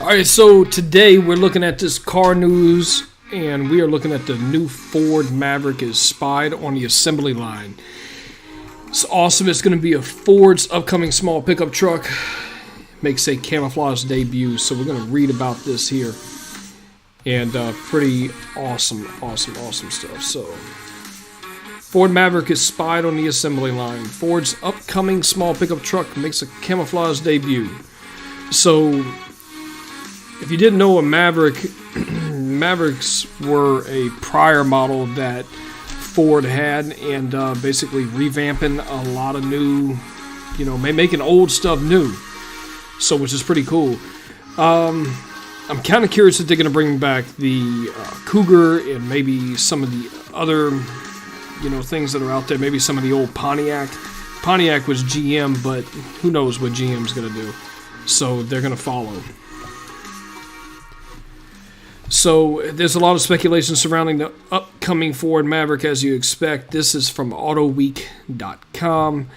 All right, so today we're looking at this car news, and we are looking at the new Ford Maverick is spied on the assembly line. It's awesome. It's going to be a Ford's upcoming small pickup truck. Makes a camouflage debut, so we're going to read about this here. And pretty awesome stuff. So, Ford Maverick is spied on the assembly line. Ford's upcoming small pickup truck makes a camouflage debut. So, if you didn't know, Mavericks were a prior model that Ford had, and basically revamping a lot of new, making old stuff new. So, which is pretty cool. I'm kind of curious if they're going to bring back the Cougar and maybe some of the other, things that are out there. Maybe some of the old Pontiac. Pontiac was GM, but who knows what GM's going to do. So, they're going to follow. So, there's a lot of speculation surrounding the upcoming Ford Maverick, as you expect. This is from AutoWeek.com.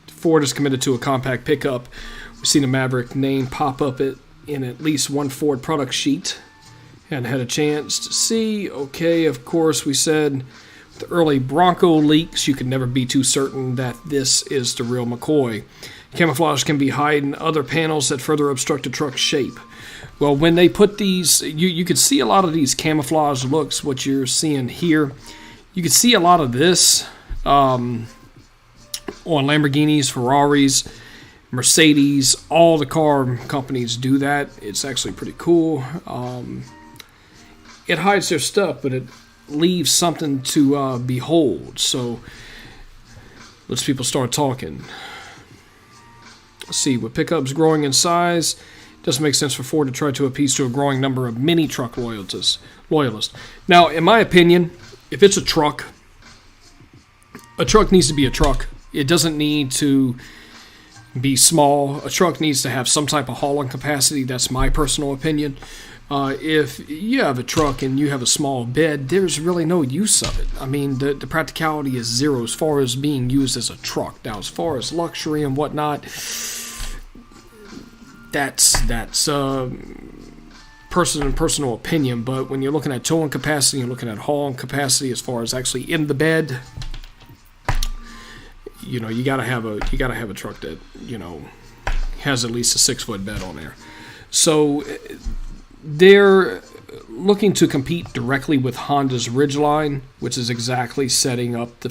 Ford is committed to a compact pickup. We've seen a Maverick name pop up in at least one Ford product sheet. Hadn't had a chance to see. Okay, of course, we said with the early Bronco leaks, you can never be too certain that this is the real McCoy. Camouflage can be hiding other panels that further obstruct the truck's shape. Well, when they put these, you could see a lot of these camouflage looks, what you're seeing here. You could see a lot of this on Lamborghinis, Ferraris, Mercedes. All the car companies do that. It's actually pretty cool. It hides their stuff, but it leaves something to behold. So let's people start talking. Let's see, with pickups growing in size, it doesn't make sense for Ford to try to appease to a growing number of mini truck loyalists. Now, in my opinion, if it's a truck needs to be a truck. It doesn't need to be small. A truck needs to have some type of hauling capacity. That's my personal opinion. If you have a truck and you have a small bed, there's really no use of it. I mean, the practicality is zero as far as being used as a truck. Now, as far as luxury and whatnot, that's personal opinion. But when you're looking at towing capacity, you're looking at hauling capacity as far as actually in the bed, you gotta have a truck that has at least a 6-foot bed on there. So they're looking to compete directly with Honda's Ridgeline, which is exactly setting up the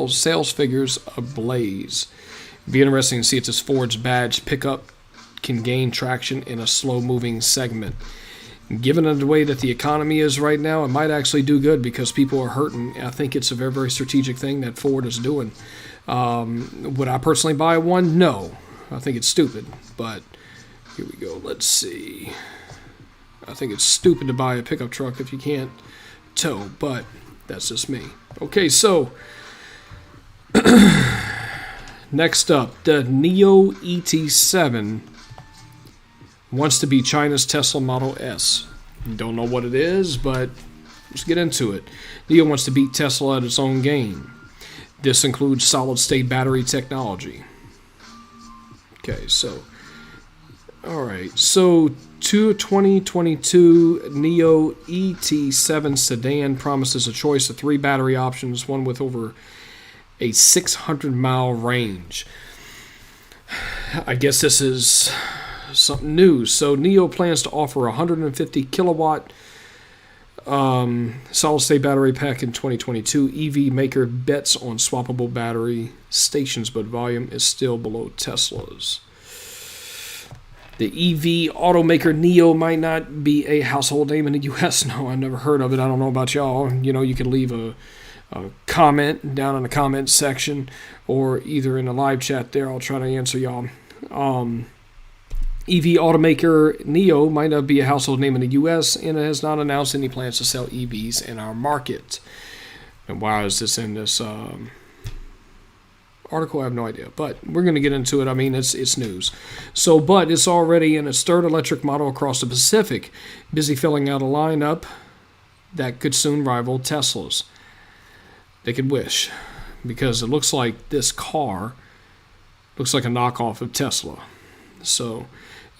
sales figures ablaze. It'd be interesting to see if this Ford's badge pickup can gain traction in a slow-moving segment. Given the way that the economy is right now, it might actually do good because people are hurting. I think it's a very, very strategic thing that Ford is doing. Would I personally buy one? No. I think it's stupid. But here we go. Let's see. I think it's stupid to buy a pickup truck if you can't tow, but that's just me. Okay, so next up, the Neo ET7 wants to be China's Tesla Model S. Don't know what it is, but let's get into it. Neo wants to beat Tesla at its own game. This includes solid-state battery technology. Okay, so, all right. So, 2022 Neo ET7 sedan promises a choice of 3 battery options, one with over a 600-mile range. I guess this is something new. So, Neo plans to offer a 150-kilowatt solid-state battery pack in 2022. EV maker bets on swappable battery stations, but volume is still below Tesla's. The EV automaker Neo might not be a household name in the U.S. No, I've never heard of it. I don't know about y'all. You can leave a comment down in the comment section or either in the live chat there. I'll try to answer y'all. EV automaker Neo might not be a household name in the U.S. and has not announced any plans to sell EVs in our market. And why is this in this article? I have no idea, but we're going to get into it. I mean, it's news. So, but it's already in its third electric model across the Pacific, busy filling out a lineup that could soon rival Tesla's. They could wish, because it looks like this car looks like a knockoff of Tesla. So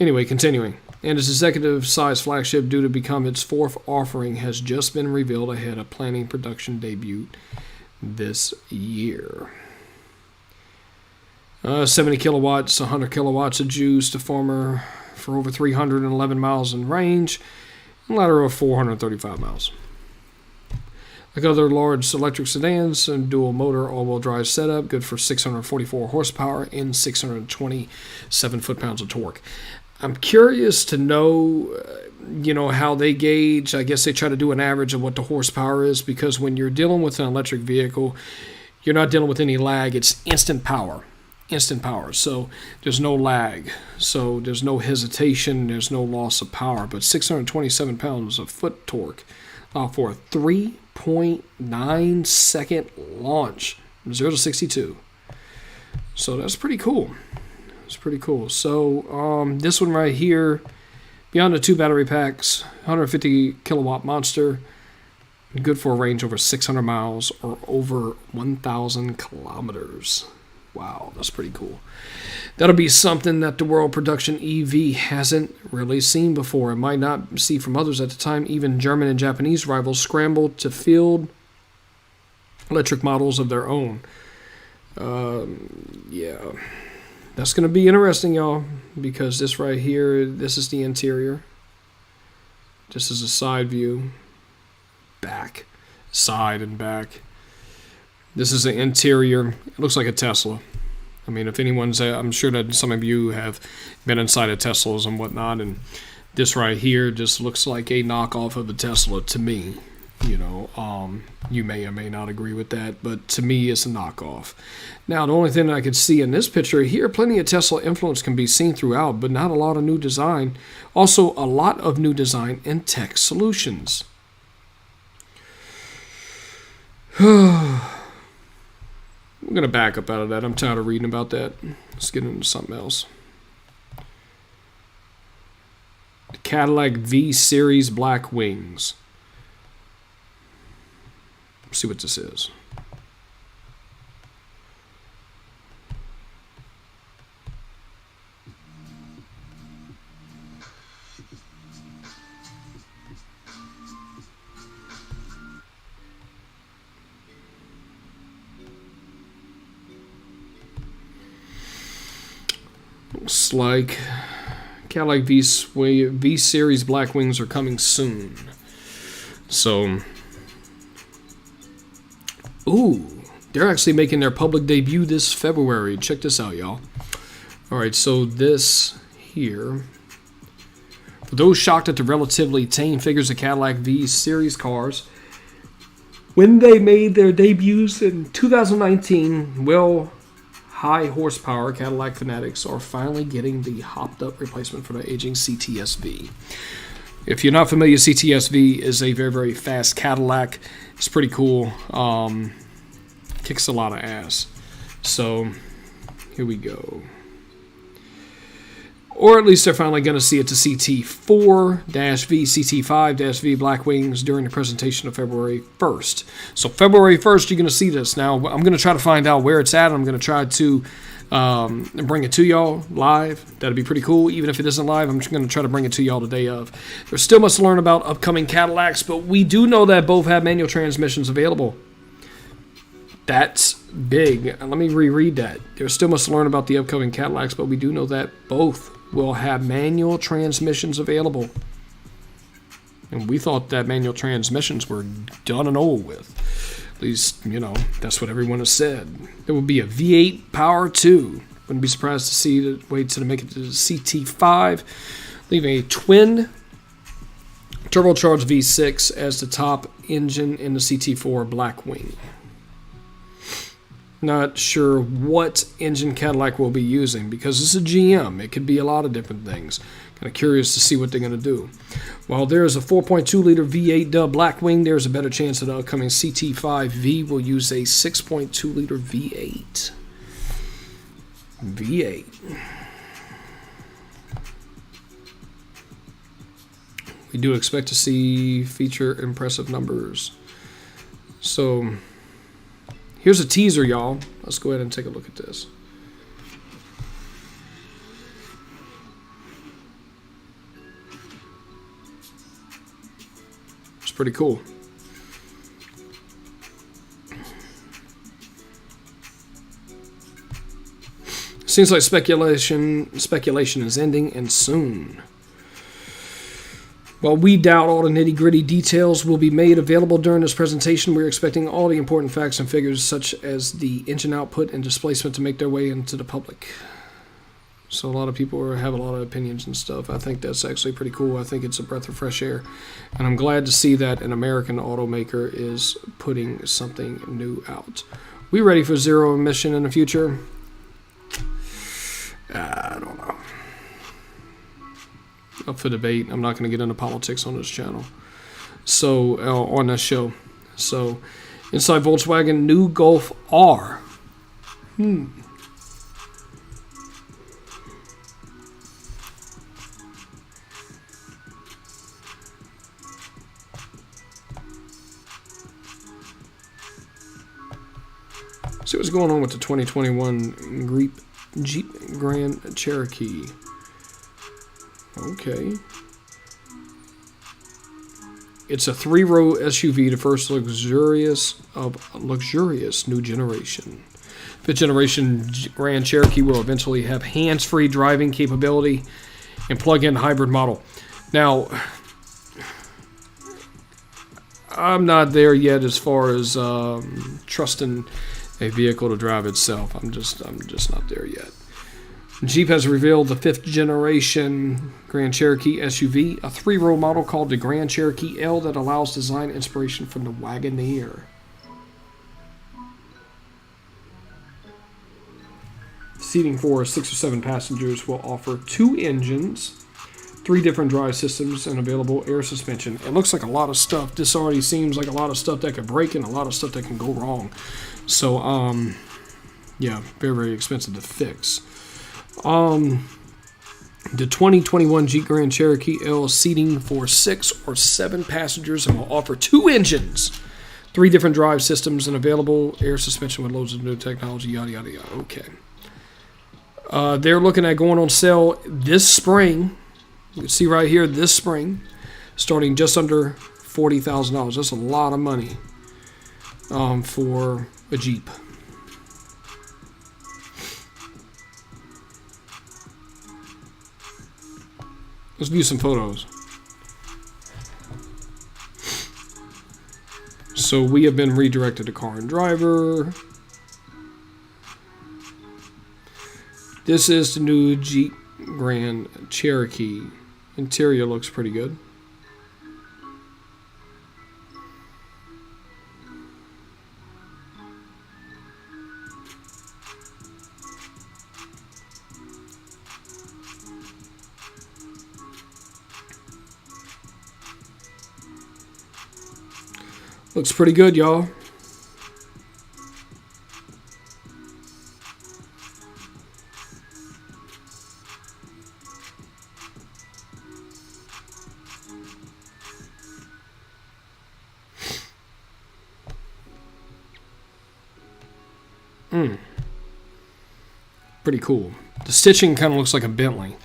Anyway, continuing. And its executive-size flagship, due to become its fourth offering, has just been revealed ahead of planning production debut this year. 70 kilowatts, 100 kilowatts of juice, deformer for over 311 miles in range, and lateral of 435 miles. Like other large electric sedans, and dual motor all-wheel drive setup, good for 644 horsepower and 627 foot-pounds of torque. I'm curious to know, how they gauge. I guess they try to do an average of what the horsepower is, because when you're dealing with an electric vehicle, you're not dealing with any lag. It's instant power. Instant power. So there's no lag. So there's no hesitation. There's no loss of power. But 627 pounds of foot torque for a 3.9 second launch from 0 to 62. So that's pretty cool. It's pretty cool. So this one right here, beyond the 2 battery packs, 150 kilowatt monster, good for a range over 600 miles or over 1,000 kilometers. Wow, that's pretty cool. That'll be something that the world production EV hasn't really seen before. It might not see from others at the time. Even German and Japanese rivals scrambled to field electric models of their own. Yeah. That's going to be interesting, y'all, because this right here, this is the interior. This is a side view. Back. Side and back. This is the interior. It looks like a Tesla. I mean, if anyone's, I'm sure that some of you have been inside of Teslas and whatnot, and this right here just looks like a knockoff of a Tesla to me. You may or may not agree with that, but to me, it's a knockoff. Now, the only thing I could see in this picture here, plenty of Tesla influence can be seen throughout, but not a lot of new design. Also, a lot of new design and tech solutions. I'm going to back up out of that. I'm tired of reading about that. Let's get into something else. The Cadillac V-Series Black Wings. Let's see what this is. Looks like Cadillac V-Series Black Wings are coming soon. So, they're actually making their public debut this February. Check this out, y'all. All right, so this here, for those shocked at the relatively tame figures of Cadillac V-Series cars, when they made their debuts in 2019, high horsepower Cadillac fanatics are finally getting the hopped up replacement for the aging CTS-V. If you're not familiar, CTS-V is a very, very fast Cadillac. It's pretty cool. Kicks a lot of ass. So, here we go. Or at least they're finally going to see it to CT4-V, CT5-V Black Wings during the presentation of February 1st. So February 1st, you're going to see this. Now, I'm going to try to find out where it's at. I'm going to try to bring it to y'all live. That'd be pretty cool. Even if it isn't live, I'm just going to try to bring it to y'all the day of. There's still much to learn about upcoming Cadillacs, but we do know that both have manual transmissions available. That's big. Let me reread that. There's still much to learn about the upcoming Cadillacs, but we do know that both will have manual transmissions available. And we thought that manual transmissions were done and over with. At least, that's what everyone has said. There will be a V8 power too. Wouldn't be surprised to see it wait till to make it to the CT5, leaving a twin turbocharged V6 as the top engine in the CT4 Blackwing. Not sure what engine Cadillac will be using because it's a GM. It could be a lot of different things. Kind of curious to see what they're going to do. While there is a 4.2-liter V8 dub Blackwing, there's a better chance that the upcoming CT5V will use a 6.2-liter V8. V8. We do expect to see feature impressive numbers. So, here's a teaser, y'all. Let's go ahead and take a look at this. pretty cool. Seems like speculation is ending, and soon. While we doubt all the nitty-gritty details will be made available during this presentation, we're expecting all the important facts and figures, such as the engine output and displacement, to make their way into the public. So a lot of people have a lot of opinions and stuff. I think that's actually pretty cool. I think it's a breath of fresh air. And I'm glad to see that an American automaker is putting something new out. We ready for zero emission in the future? I don't know. Up for debate. I'm not going to get into politics on this channel. So, on this show. So, inside Volkswagen New Golf R. See what's going on with the 2021 Jeep Grand Cherokee. Okay. It's a 3-row SUV, the first luxurious new generation. Fifth generation Grand Cherokee will eventually have hands-free driving capability and plug-in hybrid model. Now, I'm not there yet as far as trusting a vehicle to drive itself. I'm just not there yet. Jeep has revealed the 5th generation Grand Cherokee SUV, a 3-row model called the Grand Cherokee L that allows design inspiration from the Wagoneer. Seating for 6 or 7 passengers will offer 2 engines, 3 different drive systems, and available air suspension. It looks like a lot of stuff. This already seems like a lot of stuff that could break and a lot of stuff that can go wrong. So, yeah, very, very expensive to fix. The 2021 Jeep Grand Cherokee L is seating for 6 or 7 passengers and will offer 2 engines, 3 different drive systems, and available air suspension with loads of new technology, yada, yada, yada. Okay. They're looking at going on sale this spring. You can see right here, this spring, starting just under $40,000. That's a lot of money for a Jeep. Let's view some photos. So we have been redirected to Car and Driver. This is the new Jeep Grand Cherokee. Interior looks pretty good. Looks pretty good, y'all. Pretty cool. The stitching kind of looks like a Bentley.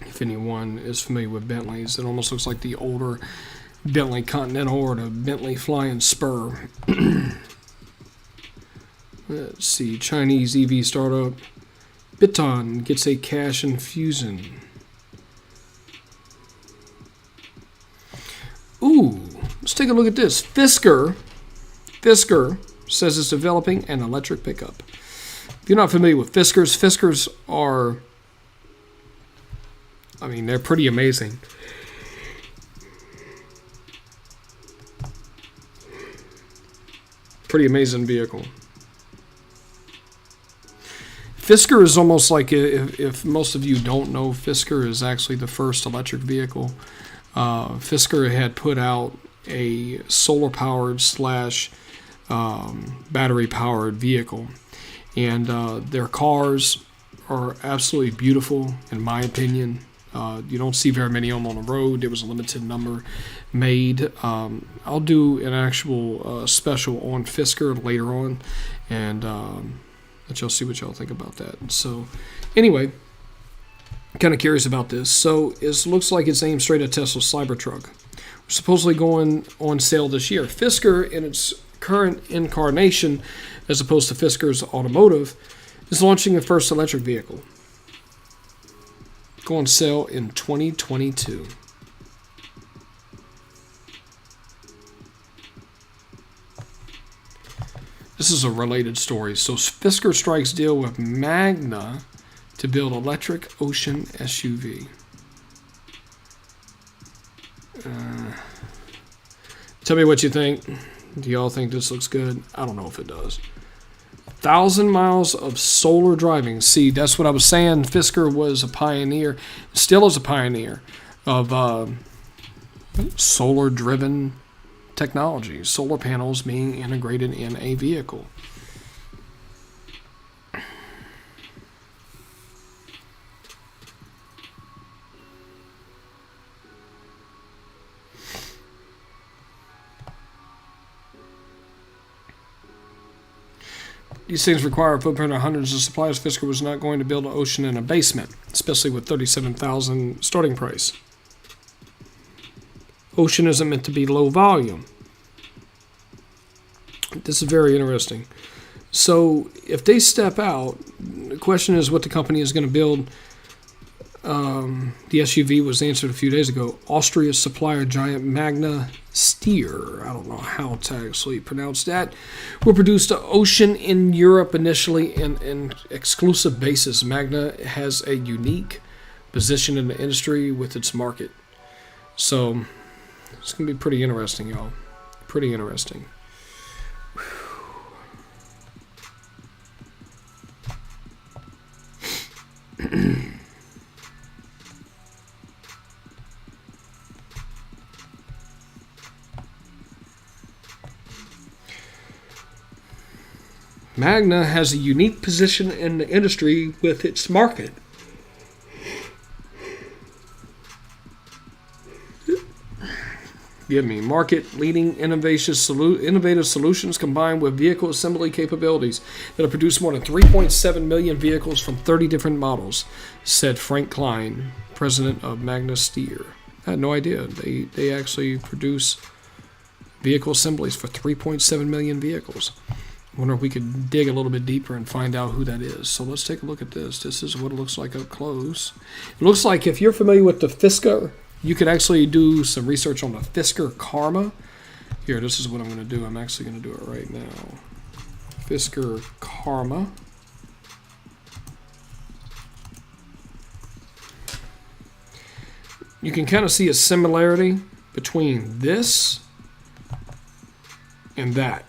If anyone is familiar with Bentleys, it almost looks like the older Bentley Continental or the Bentley Flying Spur. Let's see. Chinese EV startup. Biton gets a cash infusion. Ooh, let's take a look at this. Fisker says it's developing an electric pickup. If you're not familiar with Fiskers are, I mean, they're pretty amazing. Pretty amazing vehicle. Fisker is almost like, if most of you don't know, Fisker is actually the first electric vehicle. Fisker had put out a solar-powered / battery-powered vehicle. And their cars are absolutely beautiful, in my opinion. You don't see very many of them on the road. There was a limited number made. I'll do an actual special on Fisker later on, and let y'all see what y'all think about that. So, anyway, kind of curious about this. So, it looks like it's aimed straight at Tesla's Cybertruck, supposedly going on sale this year. Fisker, in its current incarnation, as opposed to Fisker's Automotive, is launching a first electric vehicle. Go on sale in 2022. This is a related story. So Fisker strikes deal with Magna to build electric Ocean SUV. Tell me what you think. Do y'all think this looks good? I don't know if it does. 1,000 miles of solar driving. See, that's what I was saying. Fisker was a pioneer, still is a pioneer of solar-driven technology. Solar panels being integrated in a vehicle. These things require a footprint of hundreds of suppliers. Fisker was not going to build an Ocean in a basement, especially with $37,000 starting price. Ocean isn't meant to be low volume. This is very interesting. So if they step out, the question is what the company is going to build. The SUV was answered a few days ago. Austria's supplier giant Magna Steyr, I don't know how to actually pronounce that, will produce the Ocean in Europe initially in exclusive basis. Magna has a unique position in the industry with its market. So it's going to be pretty interesting, y'all. Pretty interesting. Magna has a unique position in the industry with its market. Give me market-leading innovative solutions combined with vehicle assembly capabilities that have produced more than 3.7 million vehicles from 30 different models, said Frank Klein, president of Magna Steyr. I had no idea. They actually produce vehicle assemblies for 3.7 million vehicles. I wonder if we could dig a little bit deeper and find out who that is. So let's take a look at this. This is what it looks like up close. It looks like if you're familiar with the Fisker, you could actually do some research on the Fisker Karma. Here, this is what I'm going to do. I'm actually going to do it right now. Fisker Karma. You can kind of see a similarity between this and that.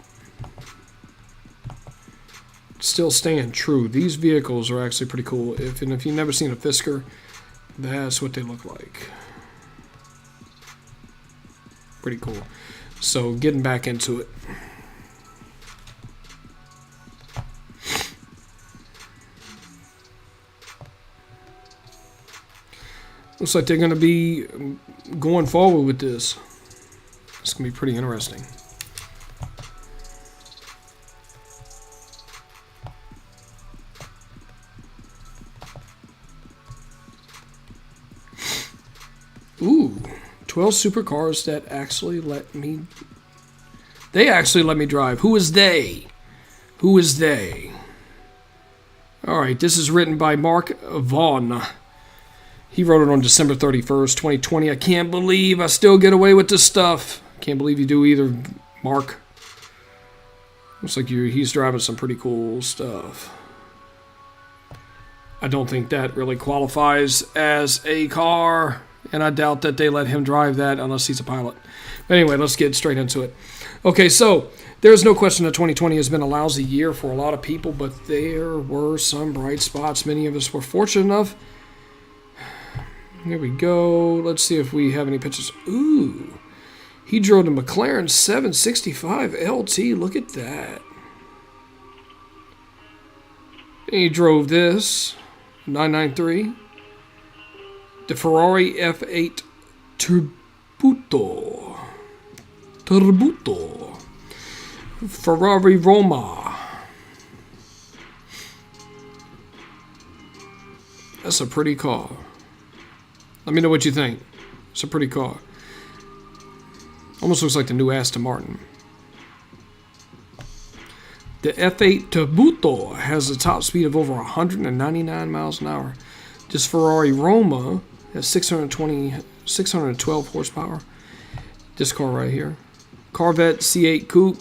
Still staying true. These vehicles are actually pretty cool. If you've never seen a Fisker, that's what they look like. Pretty cool. So getting back into it. Looks like they're going to be going forward with this. It's going to be pretty interesting. Ooh, 12 supercars that actually let me... They actually let me drive. Who is they? Who is they? All right, this is written by Mark Vaughn. He wrote it on December 31st, 2020. I can't believe I still get away with this stuff. Can't believe you do either, Mark. Looks like he's driving some pretty cool stuff. I don't think that really qualifies as a car. And I doubt that they let him drive that unless he's a pilot. But anyway, let's get straight into it. Okay, so there's no question that 2020 has been a lousy year for a lot of people, but there were some bright spots. Many of us were fortunate enough. Here we go. Let's see if we have any pictures. Ooh, he drove the McLaren 765 LT. Look at that. He drove this 993. The Ferrari F8 Turbo. Ferrari Roma. That's a pretty car. Let me know what you think. It's a pretty car. Almost looks like the new Aston Martin. The F8 Turbo has a top speed of over 199 miles an hour. This Ferrari Roma has 612 horsepower. This car right here. Corvette C8 Coupe.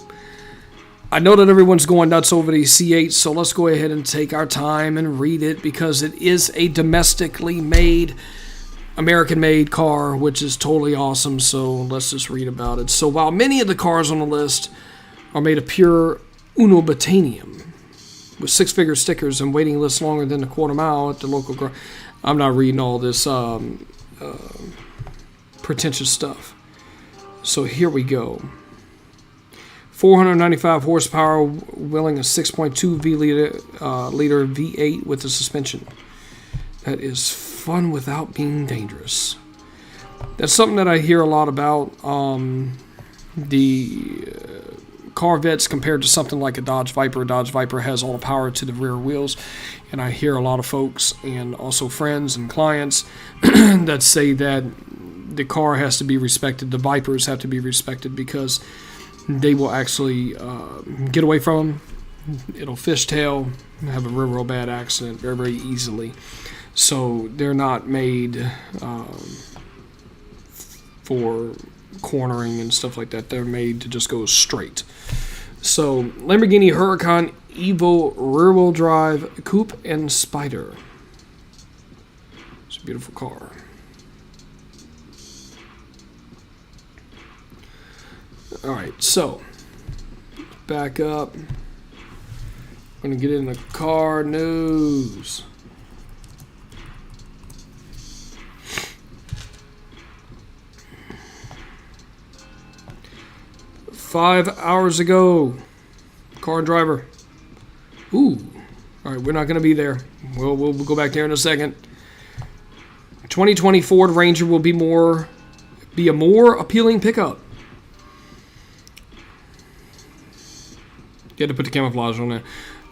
I know that everyone's going nuts over the C8, so let's go ahead and take our time and read it because it is a domestically made, American-made car, which is totally awesome, so let's just read about it. So while many of the cars on the list are made of pure unobtainium, with six-figure stickers and waiting lists longer than a quarter mile at the local I'm not reading all this pretentious stuff. So here we go. 495 horsepower, wheeling a 6.2 liter V8 with a suspension. That is fun without being dangerous. That's something that I hear a lot about. The Corvettes compared to something like a Dodge Viper. A Dodge Viper has all the power to the rear wheels, and I hear a lot of folks and also friends and clients that say that the car has to be respected. The Vipers have to be respected because they will actually get away from them. It'll fishtail, have a real bad accident very, very easily. So they're not made for cornering and stuff like that. They're made to just go straight. So Lamborghini Huracan Evo rear-wheel drive coupe and spider. It's a beautiful car. All right, so back up. I'm gonna get in the car news. Five hours ago, car and driver. Ooh, all right, we're not gonna be there. We'll go back there in a second. 2020 Ford Ranger will be a more appealing pickup. You had to put the camouflage on there.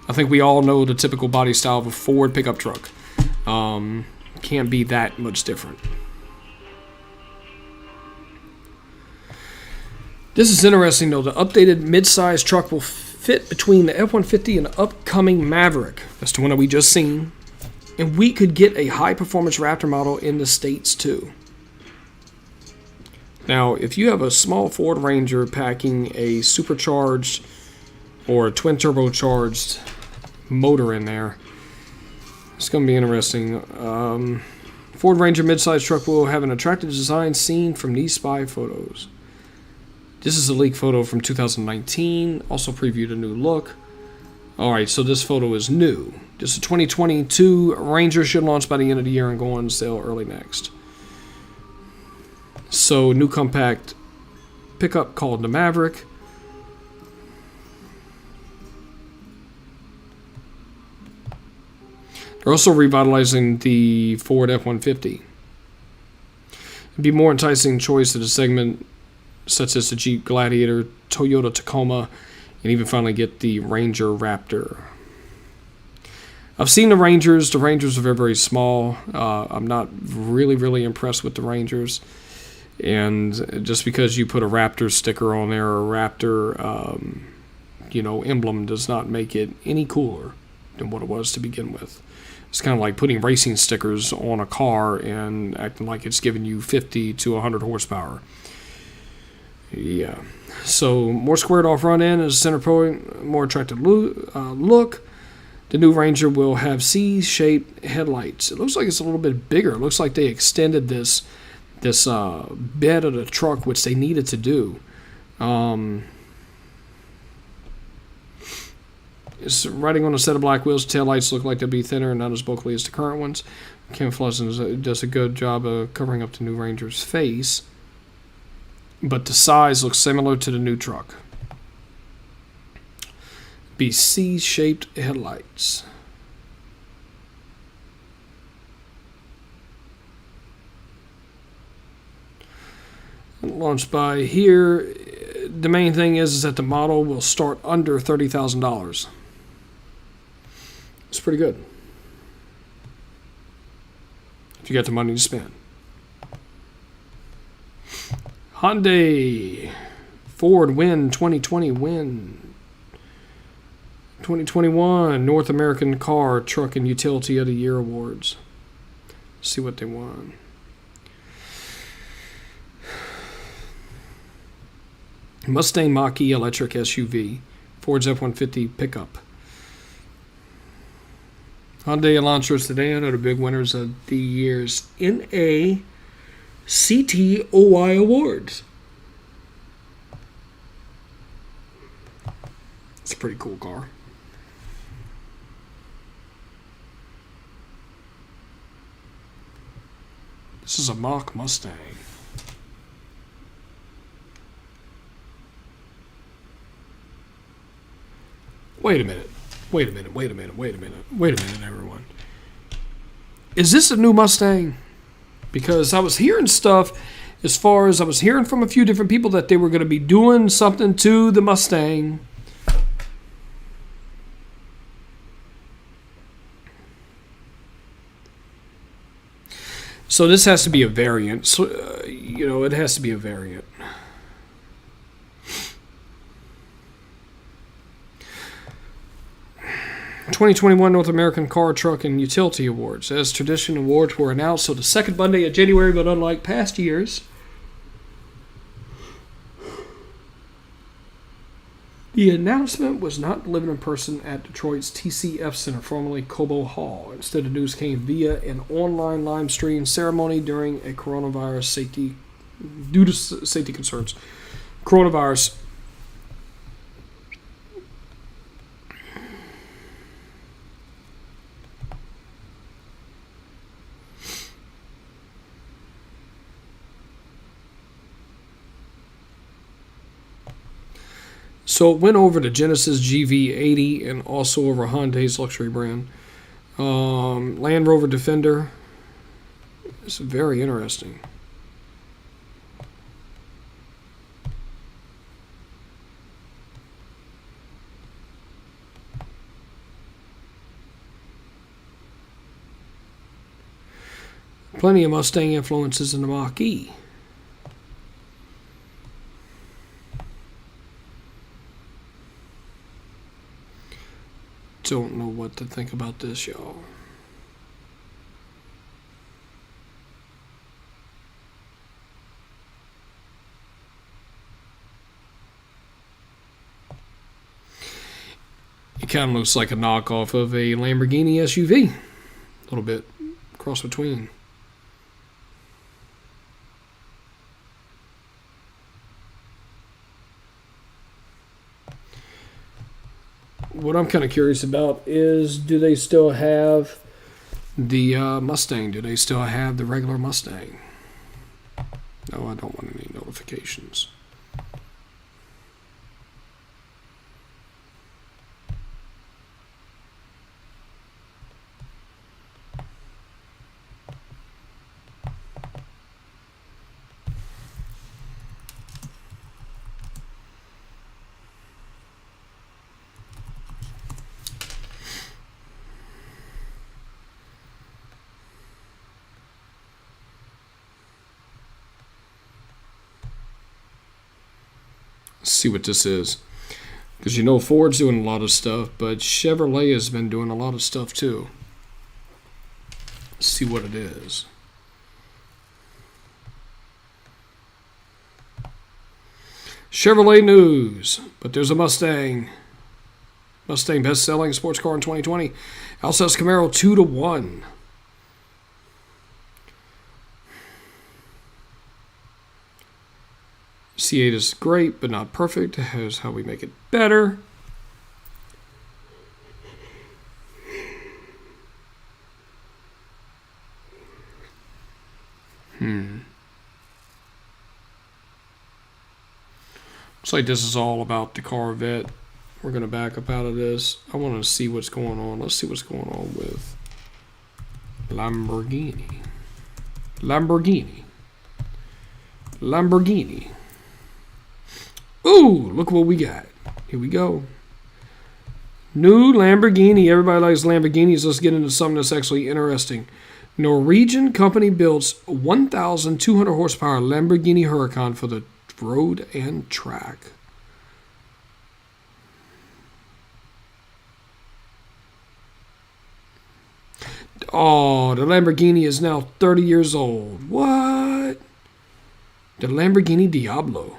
I think we all know the typical body style of a Ford pickup truck. Can't be that much different. This is interesting, though. The updated mid-size truck will fit between the F-150 and the upcoming Maverick. That's the one that we just seen. And we could get a high-performance Raptor model in the States, too. Now, if you have a small Ford Ranger packing a supercharged or a twin turbocharged motor in there, it's going to be interesting. Ford Ranger midsize truck will have an attractive design seen from these spy photos. This is a leaked photo from 2019. Also previewed a new look. Alright, so this photo is new. This is a 2022 Ranger, should launch by the end of the year and go on sale early next. So, new compact pickup called the Maverick. They're also revitalizing the Ford F-150. It'd be more enticing choice at a segment such as the Jeep Gladiator, Toyota Tacoma, and even finally get the Ranger Raptor. I've seen the Rangers. The Rangers are very, very small. I'm not really impressed with the Rangers. And just because you put a Raptor sticker on there or a Raptor, emblem does not make it any cooler than what it was to begin with. It's kind of like putting racing stickers on a car and acting like it's giving you 50 to 100 horsepower. Yeah. So, more squared off front end as a center point, more attractive look. The new Ranger will have C-shaped headlights. It looks like it's a little bit bigger. It looks like they extended this bed of the truck, which they needed to do. It's riding on a set of black wheels. Taillights look like they'll be thinner and not as bulky as the current ones. Camouflage does a good job of covering up the new Ranger's face. But the size looks similar to the new truck. Be C-shaped headlights. Launched by here. The main thing is that the model will start under $30,000. It's pretty good if you got the money to spend. Hyundai Ford win 2020 win. 2021 North American Car, Truck, and Utility of the Year Awards. Let's see what they won. Mustang Mach-E electric SUV. Ford's F-150 pickup. Hyundai Elantra sedan are the big winners of the year's NACTOI Awards. It's a pretty cool car. This is a Mach Mustang. Wait a minute, everyone. Is this a new Mustang? Because I was hearing stuff as far as I was hearing from a few different people that they were going to be doing something to the Mustang. So this has to be a variant. So, it has to be a variant. '21 North American Car, Truck, and Utility Awards. As tradition, awards were announced on the second Monday of January, but unlike past years, the announcement was not delivered in person at Detroit's TCF Center, formerly Cobo Hall. Instead, the news came via an online live stream ceremony during a coronavirus safety concerns. Coronavirus. So it went over to Genesis GV80 and also over Hyundai's luxury brand. Land Rover Defender. It's very interesting. Plenty of Mustang influences in the Mach-E. Don't know what to think about this, y'all. It kind of looks like a knockoff of a Lamborghini SUV. A little bit cross between. What I'm kind of curious about is, do they still have the Mustang? Do they still have the regular Mustang? No, I don't want any notifications. See what this is, because Ford's doing a lot of stuff, but Chevrolet has been doing a lot of stuff too. Let's see what it is. Chevrolet news, but there's a Mustang best-selling sports car in 2020, outsells Camaro 2-1. C8 is great, but not perfect. Here's how we make it better. Looks like this is all about the Corvette. We're going to back up out of this. I want to see what's going on. Let's see what's going on with Lamborghini. Ooh, look what we got. Here we go. New Lamborghini. Everybody likes Lamborghinis. Let's get into something that's actually interesting. Norwegian company builds 1,200 horsepower Lamborghini Huracan for road and track. Oh, the Lamborghini is now 30 years old. What? The Lamborghini Diablo.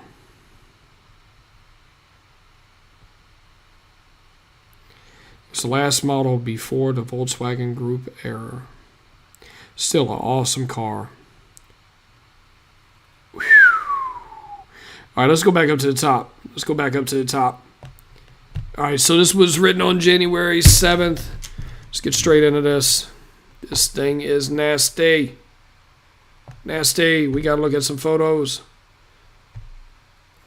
It's the last model before the Volkswagen Group era. Still an awesome car. Whew. All right, let's go back up to the top. All right, so this was written on January 7th. Let's get straight into this. This thing is nasty. Nasty. We got to look at some photos.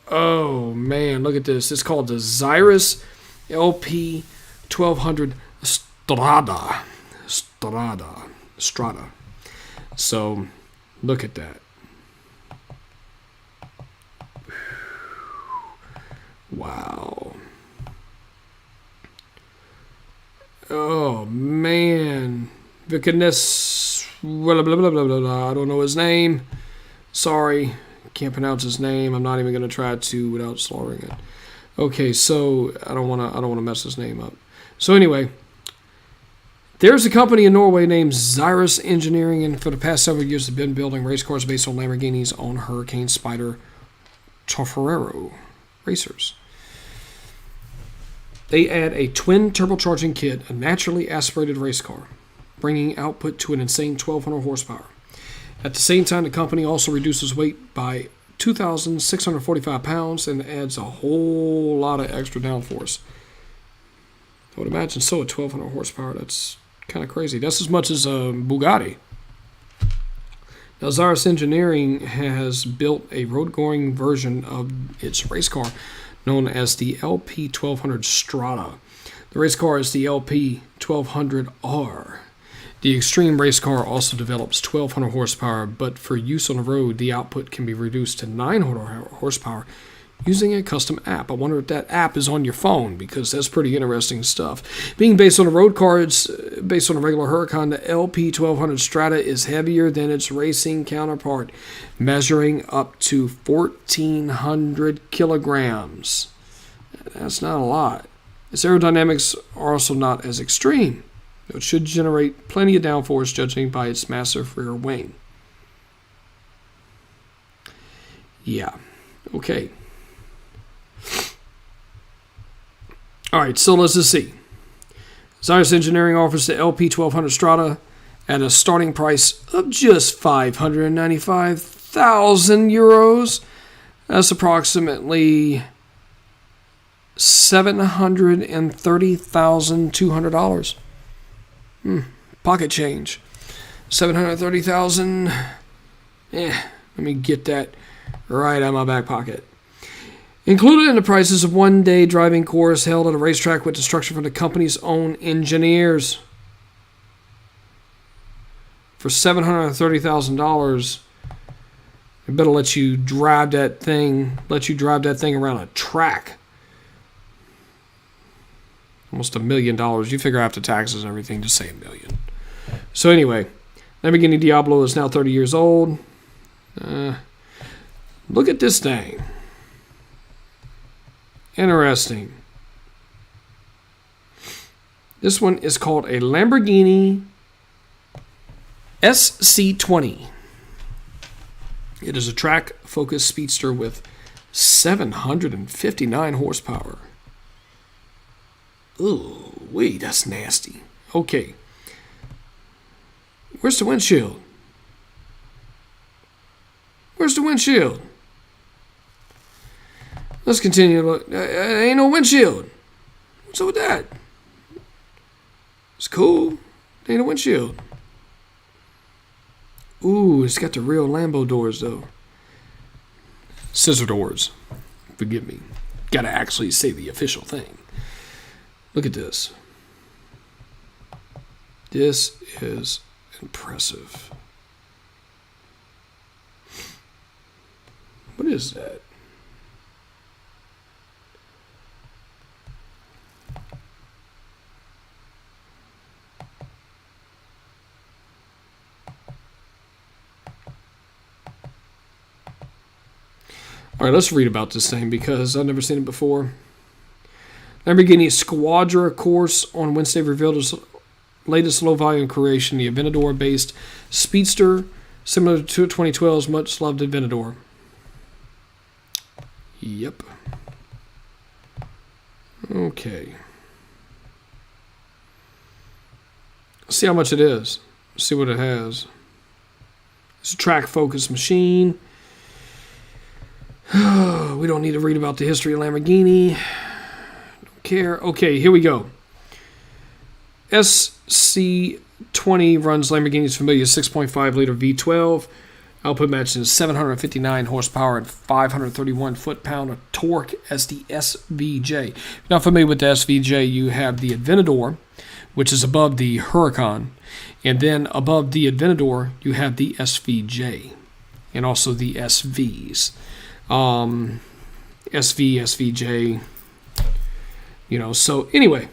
Oh, man. Look at this. It's called the Zyrus LP 1200 Strada. So, look at that. Wow. Oh, man. Vicanes, blah, blah, blah, blah, blah, blah. I don't know his name. Sorry. Can't pronounce his name. I'm not even going to try to without slaughtering it. Okay, so I don't want to mess his name up. So anyway, there's a company in Norway named Zyrus Engineering, and for the past several years they've been building race cars based on Lamborghini's own Hurricane Spider Torfero racers. They add a twin turbocharging kit, a naturally aspirated race car, bringing output to an insane 1,200 horsepower. At the same time, the company also reduces weight by 2,645 pounds and adds a whole lot of extra downforce. I would imagine so at 1,200 horsepower. That's kind of crazy. That's as much as a Bugatti. Now, Zyrus Engineering has built a road-going version of its race car known as the LP 1200 Strada. The race car is the LP 1200R. The extreme race car also develops 1,200 horsepower, but for use on the road, the output can be reduced to 900 horsepower using a custom app. I wonder if that app is on your phone, because that's pretty interesting stuff. Being based on a road car, it's based on a regular Huracan. The LP 1200 Strada is heavier than its racing counterpart, measuring up to 1,400 kilograms. That's not a lot. Its aerodynamics are also not as extreme. It should generate plenty of downforce, judging by its massive rear wing. Yeah. Okay. All right, so let's just see. Zyrus Engineering offers the LP 1200 Strada at a starting price of just 595,000 euros. That's approximately $730,200. Pocket change. 730,000. Let me get that right out of my back pocket. Included in the price is a one-day driving course held at a racetrack with instruction from the company's own engineers. For $730,000, I better let you drive that thing around a track. Almost $1 million. You figure after taxes and everything, just say $1 million. So anyway, Lamborghini Diablo is now 30 years old. Look at this thing. Interesting. This one is called a Lamborghini SC20. It is a track-focused speedster with 759 horsepower. Ooh, wait, that's nasty. Okay. Where's the windshield? Where's the windshield? Let's continue to look. Ain't no windshield. What's up with that? It's cool. Ain't no windshield. Ooh, it's got the real Lambo doors, though. Scissor doors. Forgive me. Gotta actually say the official thing. Look at this. This is impressive. What is that? All right, let's read about this thing because I've never seen it before. Lamborghini Squadra course on Wednesday revealed its latest low-volume creation, the Aventador-based Speedster, similar to 2012's much-loved Aventador. Yep. Okay. Let's see how much it is. Let's see what it has. It's a track-focused machine. We don't need to read about the history of Lamborghini. Don't care. Okay, here we go. SC20 runs Lamborghini's familiar 6.5-liter V12. Output matches 759 horsepower and 531 foot-pound of torque as the SVJ. If you're not familiar with the SVJ, you have the Aventador, which is above the Huracan. And then above the Aventador, you have the SVJ and also the SVs. SV, SVJ, so anyway,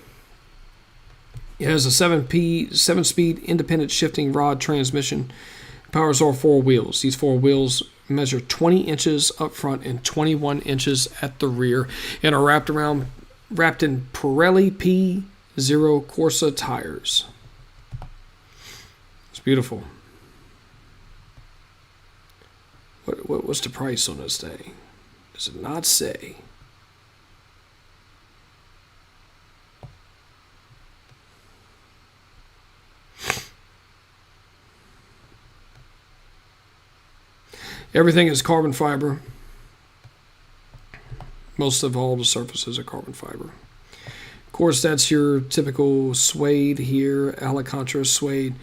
it has a 7-speed independent shifting rod transmission. Powers all four wheels. These four wheels measure 20 inches up front and 21 inches at the rear and are wrapped in Pirelli P0 Corsa tires. It's beautiful. What was the price on this thing? Does it not say? Everything is carbon fiber. Most of all the surfaces are carbon fiber. Of course, that's your typical suede here, Alcantara suede.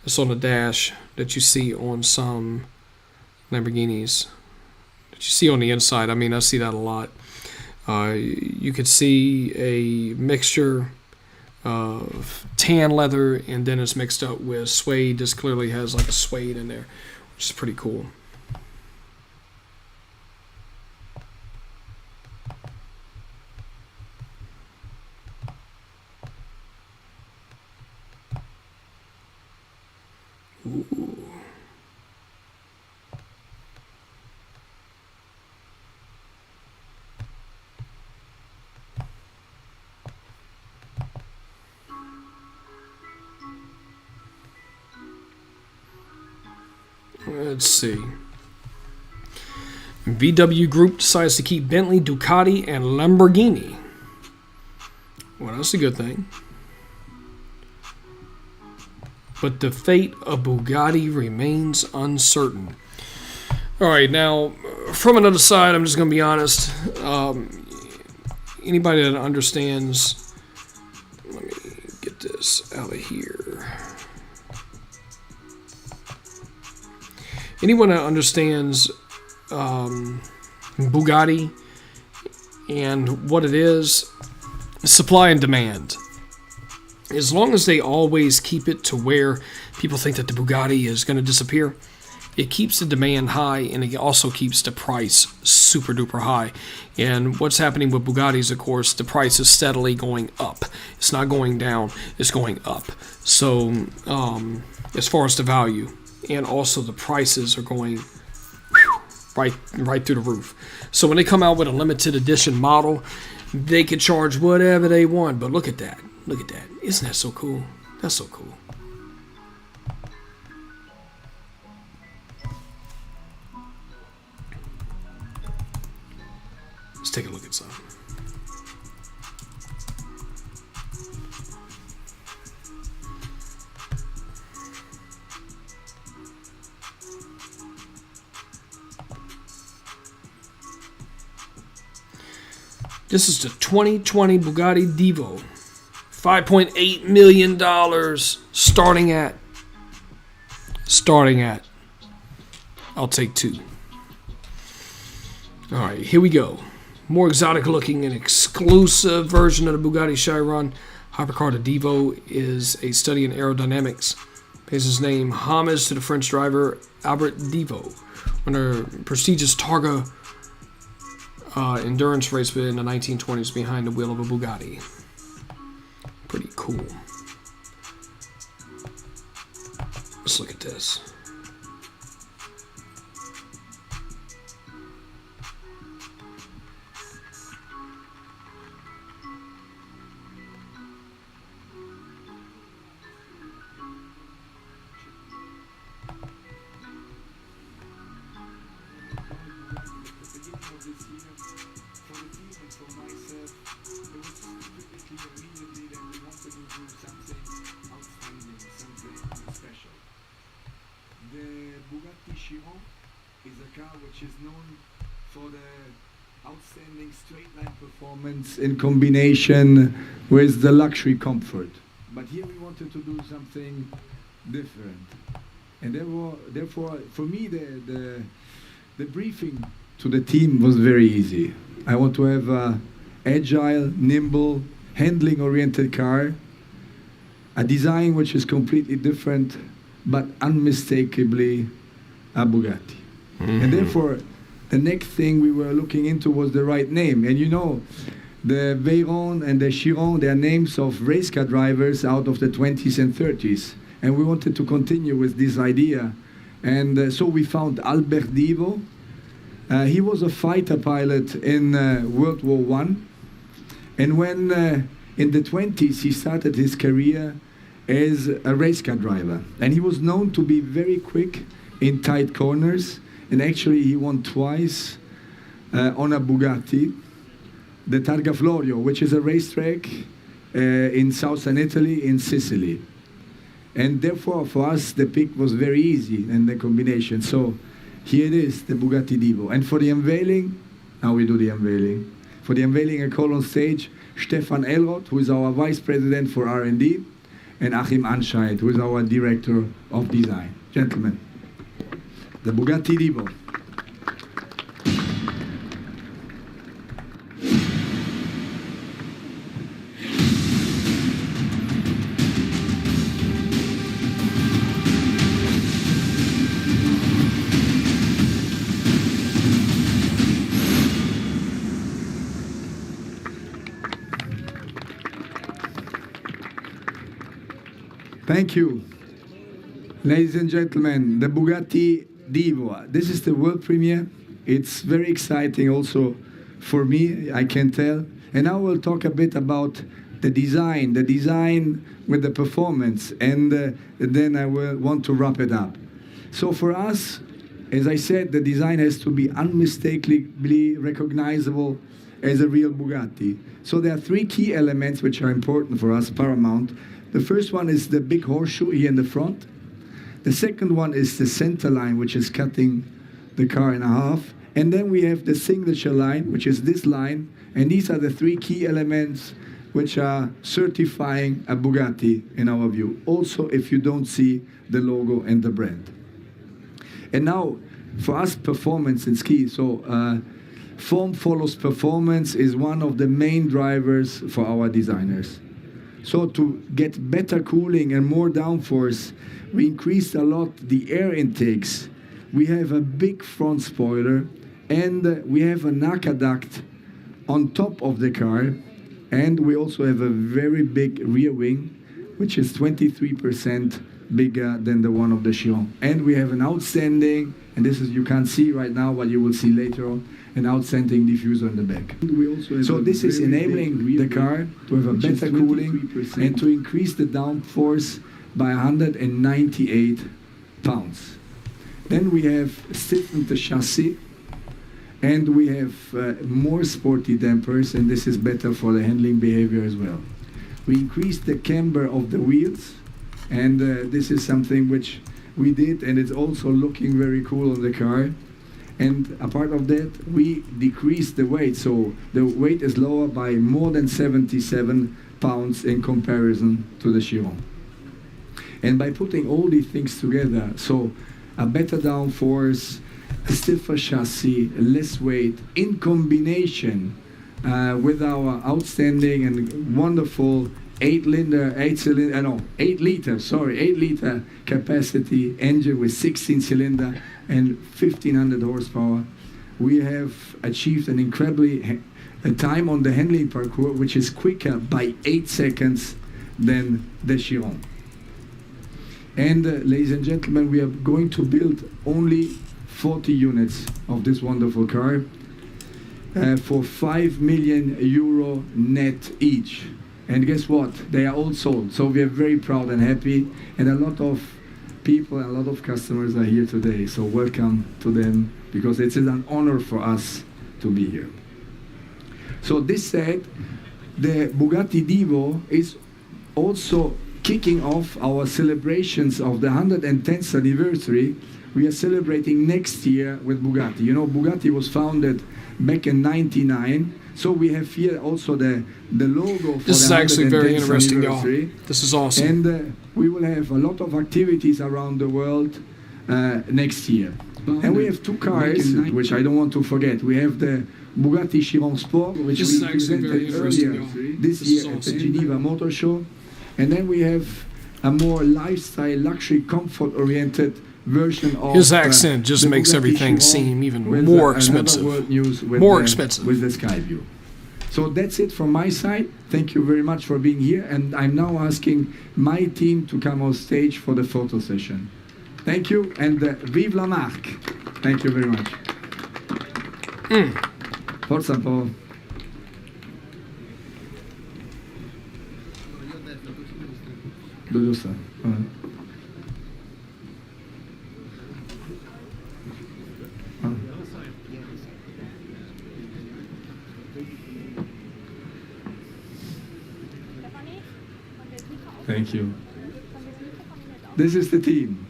It's on the dash that you see on some Lamborghinis that you see on the inside. I mean, I see that a lot. You could see a mixture of tan leather and then it's mixed up with suede. This clearly has like a suede in there, which is pretty cool. Ooh. Let's see. VW Group decides to keep Bentley, Ducati, and Lamborghini. Well, that's a good thing. But the fate of Bugatti remains uncertain. All right, now, from another side, I'm just going to be honest. Anybody that understands... Let me get this out of here. Anyone that understands Bugatti and what it is, supply and demand. As long as they always keep it to where people think that the Bugatti is going to disappear, it keeps the demand high and it also keeps the price super duper high. And what's happening with Bugattis, of course, the price is steadily going up. It's not going down, it's going up. So as far as the value, and also the prices are going right through the roof. So when they come out with a limited edition model, they can charge whatever they want. But look at that. Look at that. Isn't that so cool? That's so cool. Let's take a look at some. This is the 2020 Bugatti Devo. $5.8 million starting at. I'll take two. All right, here we go. More exotic looking and exclusive version of the Bugatti Chiron hypercar. The Devo is a study in aerodynamics. Pays his name homage to the French driver Albert Devo, winner prestigious Targa endurance race in the 1920s behind the wheel of a Bugatti. Pretty cool. Let's look at this. is known for the outstanding straight line performance in combination with the luxury comfort. But here we wanted to do something different. And therefore for me, the briefing to the team was very easy. I want to have a agile, nimble, handling-oriented car, a design which is completely different, but unmistakably a Bugatti. And therefore, the next thing we were looking into was the right name. And you know, the Veyron and the Chiron, they are names of race car drivers out of the 20s and 30s. And we wanted to continue with this idea. And so we found Albert Devo. He was a fighter pilot in World War I. And when in the 20s he started his career as a race car driver. And he was known to be very quick in tight corners. And actually he won twice on a Bugatti, the Targa Florio, which is a racetrack in southern Italy, in Sicily. And therefore for us the pick was very easy and the combination. So here it is, the Bugatti Divo. And for the unveiling, now we do the unveiling. For the unveiling, I call on stage Stefan Elroth, who is our Vice President for R&D, and Achim Anscheid, who is our Director of Design. Gentlemen, the Bugatti Divo. Thank you. Ladies and gentlemen, the Bugatti Divo. This is the world premiere. It's very exciting also for me, I can tell. And now we'll talk a bit about the design with the performance, and then I will want to wrap it up. So for us, as I said, the design has to be unmistakably recognizable as a real Bugatti. So there are three key elements which are important for us, paramount. The first one is the big horseshoe here in the front. The second one is the center line, which is cutting the car in half. And then we have the signature line, which is this line. And these are the three key elements which are certifying a Bugatti in our view. Also, if you don't see the logo and the brand. And now, for us, performance is key. So form follows performance is one of the main drivers for our designers. So to get better cooling and more downforce, we increased a lot the air intakes. We have a big front spoiler, and we have an aqueduct on top of the car, and we also have a very big rear wing, which is 23% bigger than the one of the Chiron. And we have an outstanding, and this is you can't see right now, but you will see later on, an outstanding diffuser in the back. So this is enabling the car to have a better cooling and to increase the downforce by 198 pounds. Then we have stiffened the chassis, and we have more sporty dampers, and this is better for the handling behavior as well. We increased the camber of the wheels, and this is something which we did, and it's also looking very cool on the car. And a part of that, we decreased the weight, so the weight is lower by more than 77 pounds in comparison to the Chiron. And by putting all these things together, so a better downforce, a stiffer chassis, less weight, in combination with our outstanding and wonderful 8 liter capacity engine with 16 cylinder and 1500 horsepower, we have achieved an incredibly time on the handling parcours which is quicker by 8 seconds than the Chiron. And ladies and gentlemen, we are going to build only 40 units of this wonderful car for €5 million net each. And guess what? They are all sold. So we are very proud and happy, and a lot of people and a lot of customers are here today. So welcome to them, because it is an honor for us to be here. So this said, the Bugatti Divo is also kicking off our celebrations of the 110th anniversary we are celebrating next year with Bugatti. You know, Bugatti was founded back in '99, so we have here also the logo for This is the actually very 110th interesting, y'all. anniversary. This is awesome. And we will have a lot of activities around the world next year. And we have two cars, which I don't want to forget. We have the Bugatti Chiron Sport, which This is we actually very presented interesting, earlier y'all. this This is year at the awesome. Geneva Motor Show. And then we have a more lifestyle, luxury, comfort-oriented version of His accent just the makes Bugatti everything Chiron seem even with, more another expensive. world news with More the, expensive. with the sky view. So that's it from my side. Thank you very much for being here. And I'm now asking my team to come on stage for the photo session. Thank you, and vive la marque. Thank you very much. Forza un po'. Dove sta? Thank you. This is the team.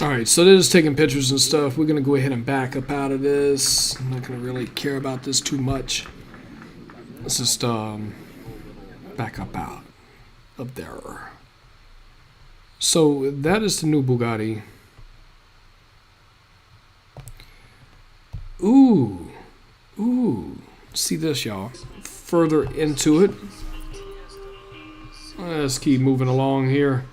Alright, so this is taking pictures and stuff. We're going to go ahead and back up out of this. I'm not going to really care about this too much. Let's just back up out of there. So that is the new Bugatti. Ooh. See this, y'all. Further into it. Let's keep moving along here.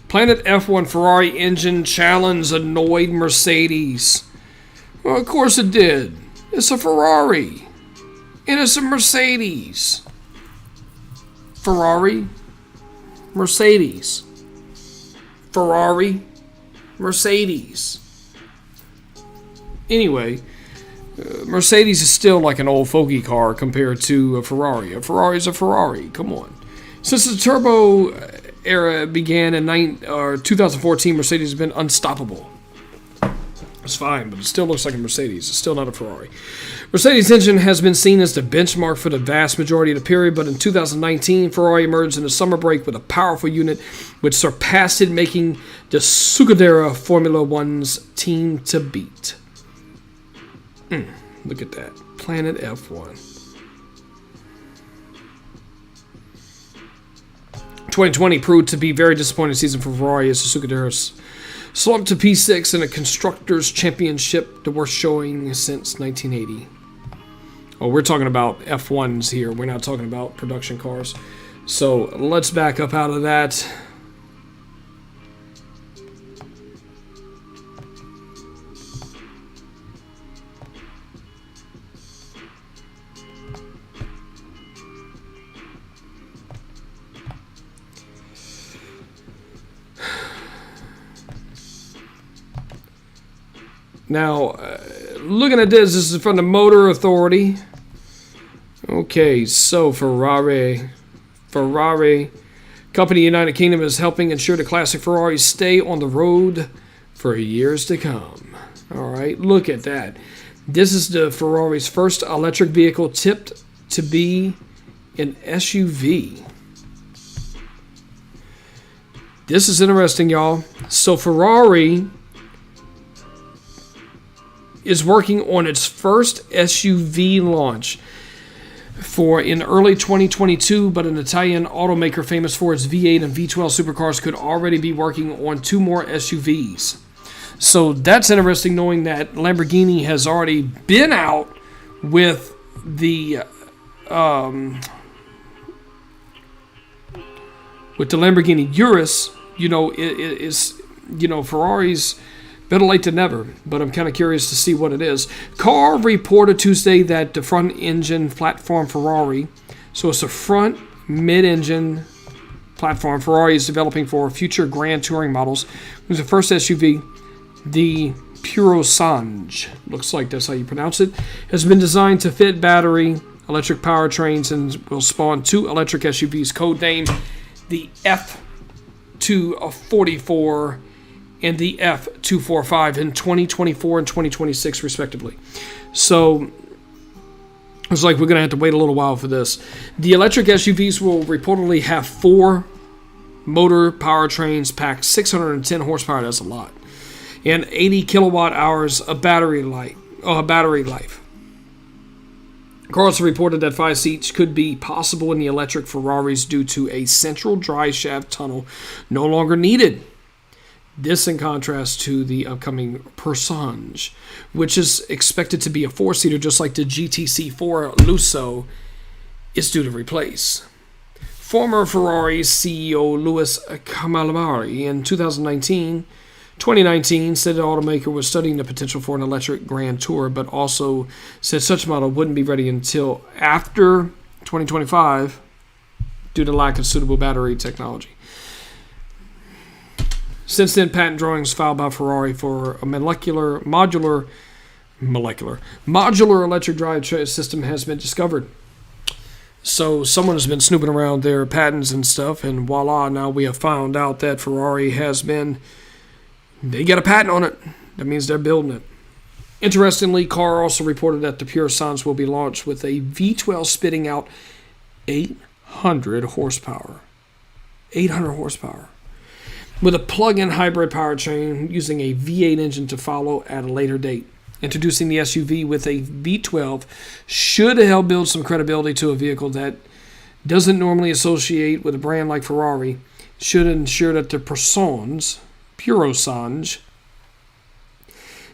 Planet F1 Ferrari engine challenge annoyed Mercedes. Well, of course it did. It's a Ferrari. And it's a Mercedes. Ferrari. Mercedes. Ferrari. Mercedes. Anyway, Mercedes is still like an old fogey car compared to a Ferrari. A Ferrari is a Ferrari. Come on. Since the turbo era began in 2014, Mercedes has been unstoppable. It's fine, but it still looks like a Mercedes. It's still not a Ferrari. Mercedes engine has been seen as the benchmark for the vast majority of the period, but in 2019, Ferrari emerged in the summer break with a powerful unit which surpassed it, making the Scuderia Formula One's team to beat. Look at that. Planet F1. 2020 proved to be a very disappointing season for Ferrari as the Scuderia slumped to P6 in a Constructors' Championship, the worst showing since 1980. Oh, we're talking about F1s here. We're not talking about production cars. So let's back up out of that. Now, looking at this is from the Motor Authority. Okay, so Ferrari company United Kingdom is helping ensure the classic Ferraris stay on the road for years to come. All right, look at that. This is the Ferrari's first electric vehicle tipped to be an SUV. This is interesting, y'all. So Ferrari is working on its first SUV launch in early 2022, but an Italian automaker famous for its V8 and V12 supercars could already be working on 2 more SUVs. So that's interesting, knowing that Lamborghini has already been out with the Lamborghini Urus. You know, Ferrari's Better late than never, but I'm kind of curious to see what it is. Car reported Tuesday that the front-engine platform Ferrari, so it's a front mid-engine platform Ferrari is developing for future Grand Touring models. It was the first SUV, the Purosange, looks like that's how you pronounce it, has been designed to fit battery electric powertrains and will spawn 2 electric SUVs, codenamed the F244 and the F245 in 2024 and 2026, respectively. So it's like we're going to have to wait a little while for this. The electric SUVs will reportedly have 4 motor powertrains packed 610 horsepower. That's a lot. And 80 kilowatt hours of battery life. Car also reported that 5 seats could be possible in the electric Ferraris due to a central drive shaft tunnel no longer needed. This in contrast to the upcoming Purosange, which is expected to be a 4-seater just like the GTC4 Lusso is due to replace. Former Ferrari CEO Louis Camilleri in 2019 said the automaker was studying the potential for an electric Grand Tour, but also said such model wouldn't be ready until after 2025 due to lack of suitable battery technology. Since then, patent drawings filed by Ferrari for a modular electric drive system has been discovered. So someone has been snooping around their patents and stuff, and voila, now we have found out that Ferrari they got a patent on it. That means they're building it. Interestingly, Car also reported that the Purosange will be launched with a V12 spitting out 800 horsepower. 800 horsepower. With a plug-in hybrid powertrain using a V8 engine to follow at a later date. Introducing the SUV with a V12 should help build some credibility to a vehicle that doesn't normally associate with a brand like Ferrari. Should ensure that the Purosange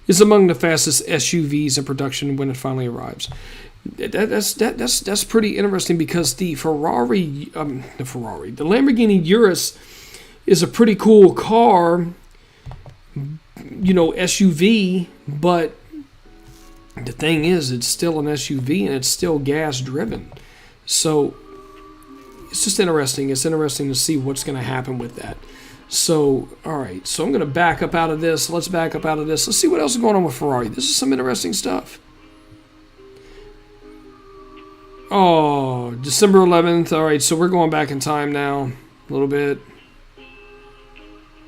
is among the fastest SUVs in production when it finally arrives. That's pretty interesting because the Lamborghini Urus is a pretty cool car, SUV, but the thing is, it's still an SUV and it's still gas driven. So it's just interesting. It's interesting to see what's going to happen with that. So, all right. So I'm going to back up out of this. Let's back up out of this. Let's see what else is going on with Ferrari. This is some interesting stuff. Oh, December 11th. All right. So we're going back in time now a little bit.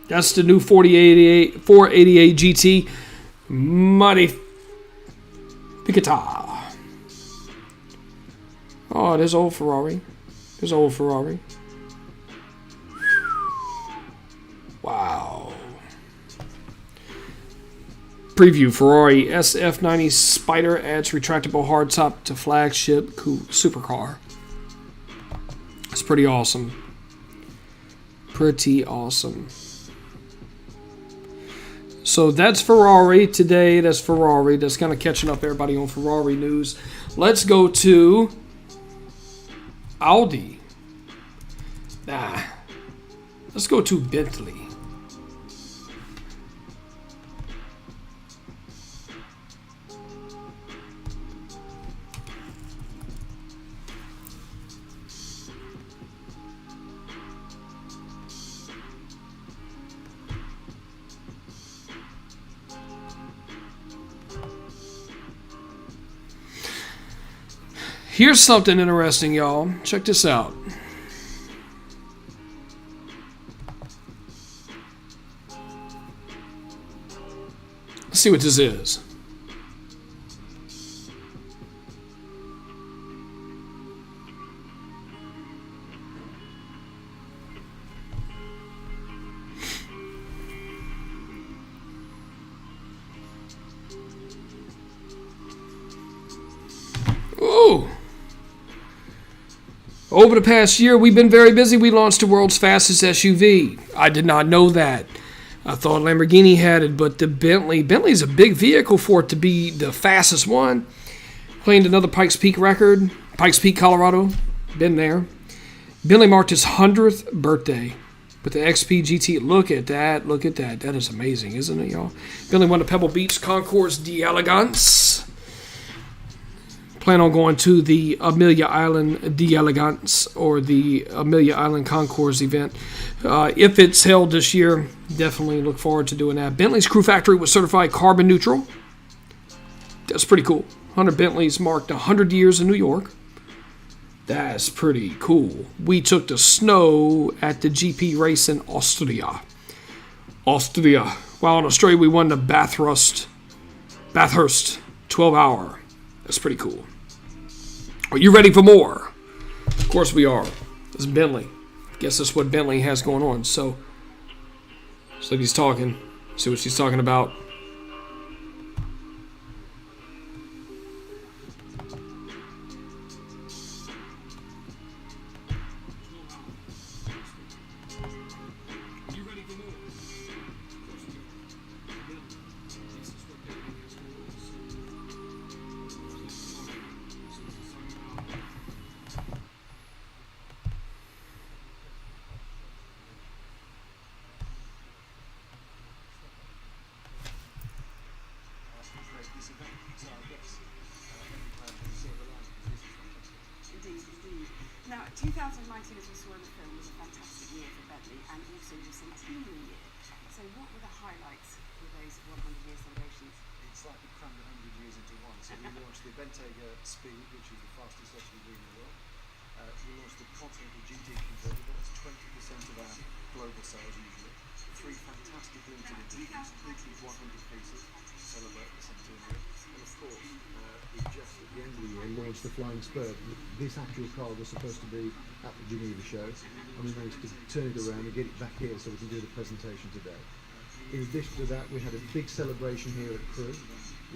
That's the new 488 GT. Mighty Picata. Oh, there's old Ferrari. Wow. Preview: Ferrari SF90 Spider adds retractable hardtop to flagship supercar. It's pretty awesome. So that's Ferrari today. That's Ferrari. That's kind of catching up everybody on Ferrari news. Let's go to Audi. Let's go to Bentley. Here's something interesting, y'all. Check this out. Let's see what this is. Ooh. Over the past year, we've been very busy. We launched the world's fastest SUV. I did not know that. I thought Lamborghini had it, but the Bentley's a big vehicle for it to be the fastest one. Claimed another Pikes Peak record. Pikes Peak, Colorado. Been there. Bentley marked his 100th birthday. But the XP GT, look at that. That is amazing, isn't it, y'all? Bentley won the Pebble Beach Concours d'Elegance. Plan on going to the Amelia Island d'Elegance or the Amelia Island Concours event. If it's held this year, definitely look forward to doing that. Bentley's Crew Factory was certified carbon neutral. That's pretty cool. 100 Bentleys marked 100 years in New York. That's pretty cool. We took the snow at the GP race in Austria. While in Australia, we won the Bathurst 12-hour. That's pretty cool. Are you ready for more? Of course we are. This is Bentley. Guess that's what Bentley has going on. So he's talking. See what she's talking about. Now, 2019, as we saw in the film, was a fantastic year for Bentley and also the centenary year. So what were the highlights for those 100-year celebrations? It's like we crammed 100 years into one. So we launched the Bentayga Speed, which is the fastest SUV in the world. We launched the Continental GT convertible. It's 20% of our global sales usually. 3 fantastic limited editions, each with 100 pieces to celebrate the centenary. And of course, we just at the end of the year launched the Flying Spur. This actual car was supposed to be at the Geneva show, and we managed to turn it around and get it back here so we can do the presentation today. In addition to that, we had a big celebration here at Crew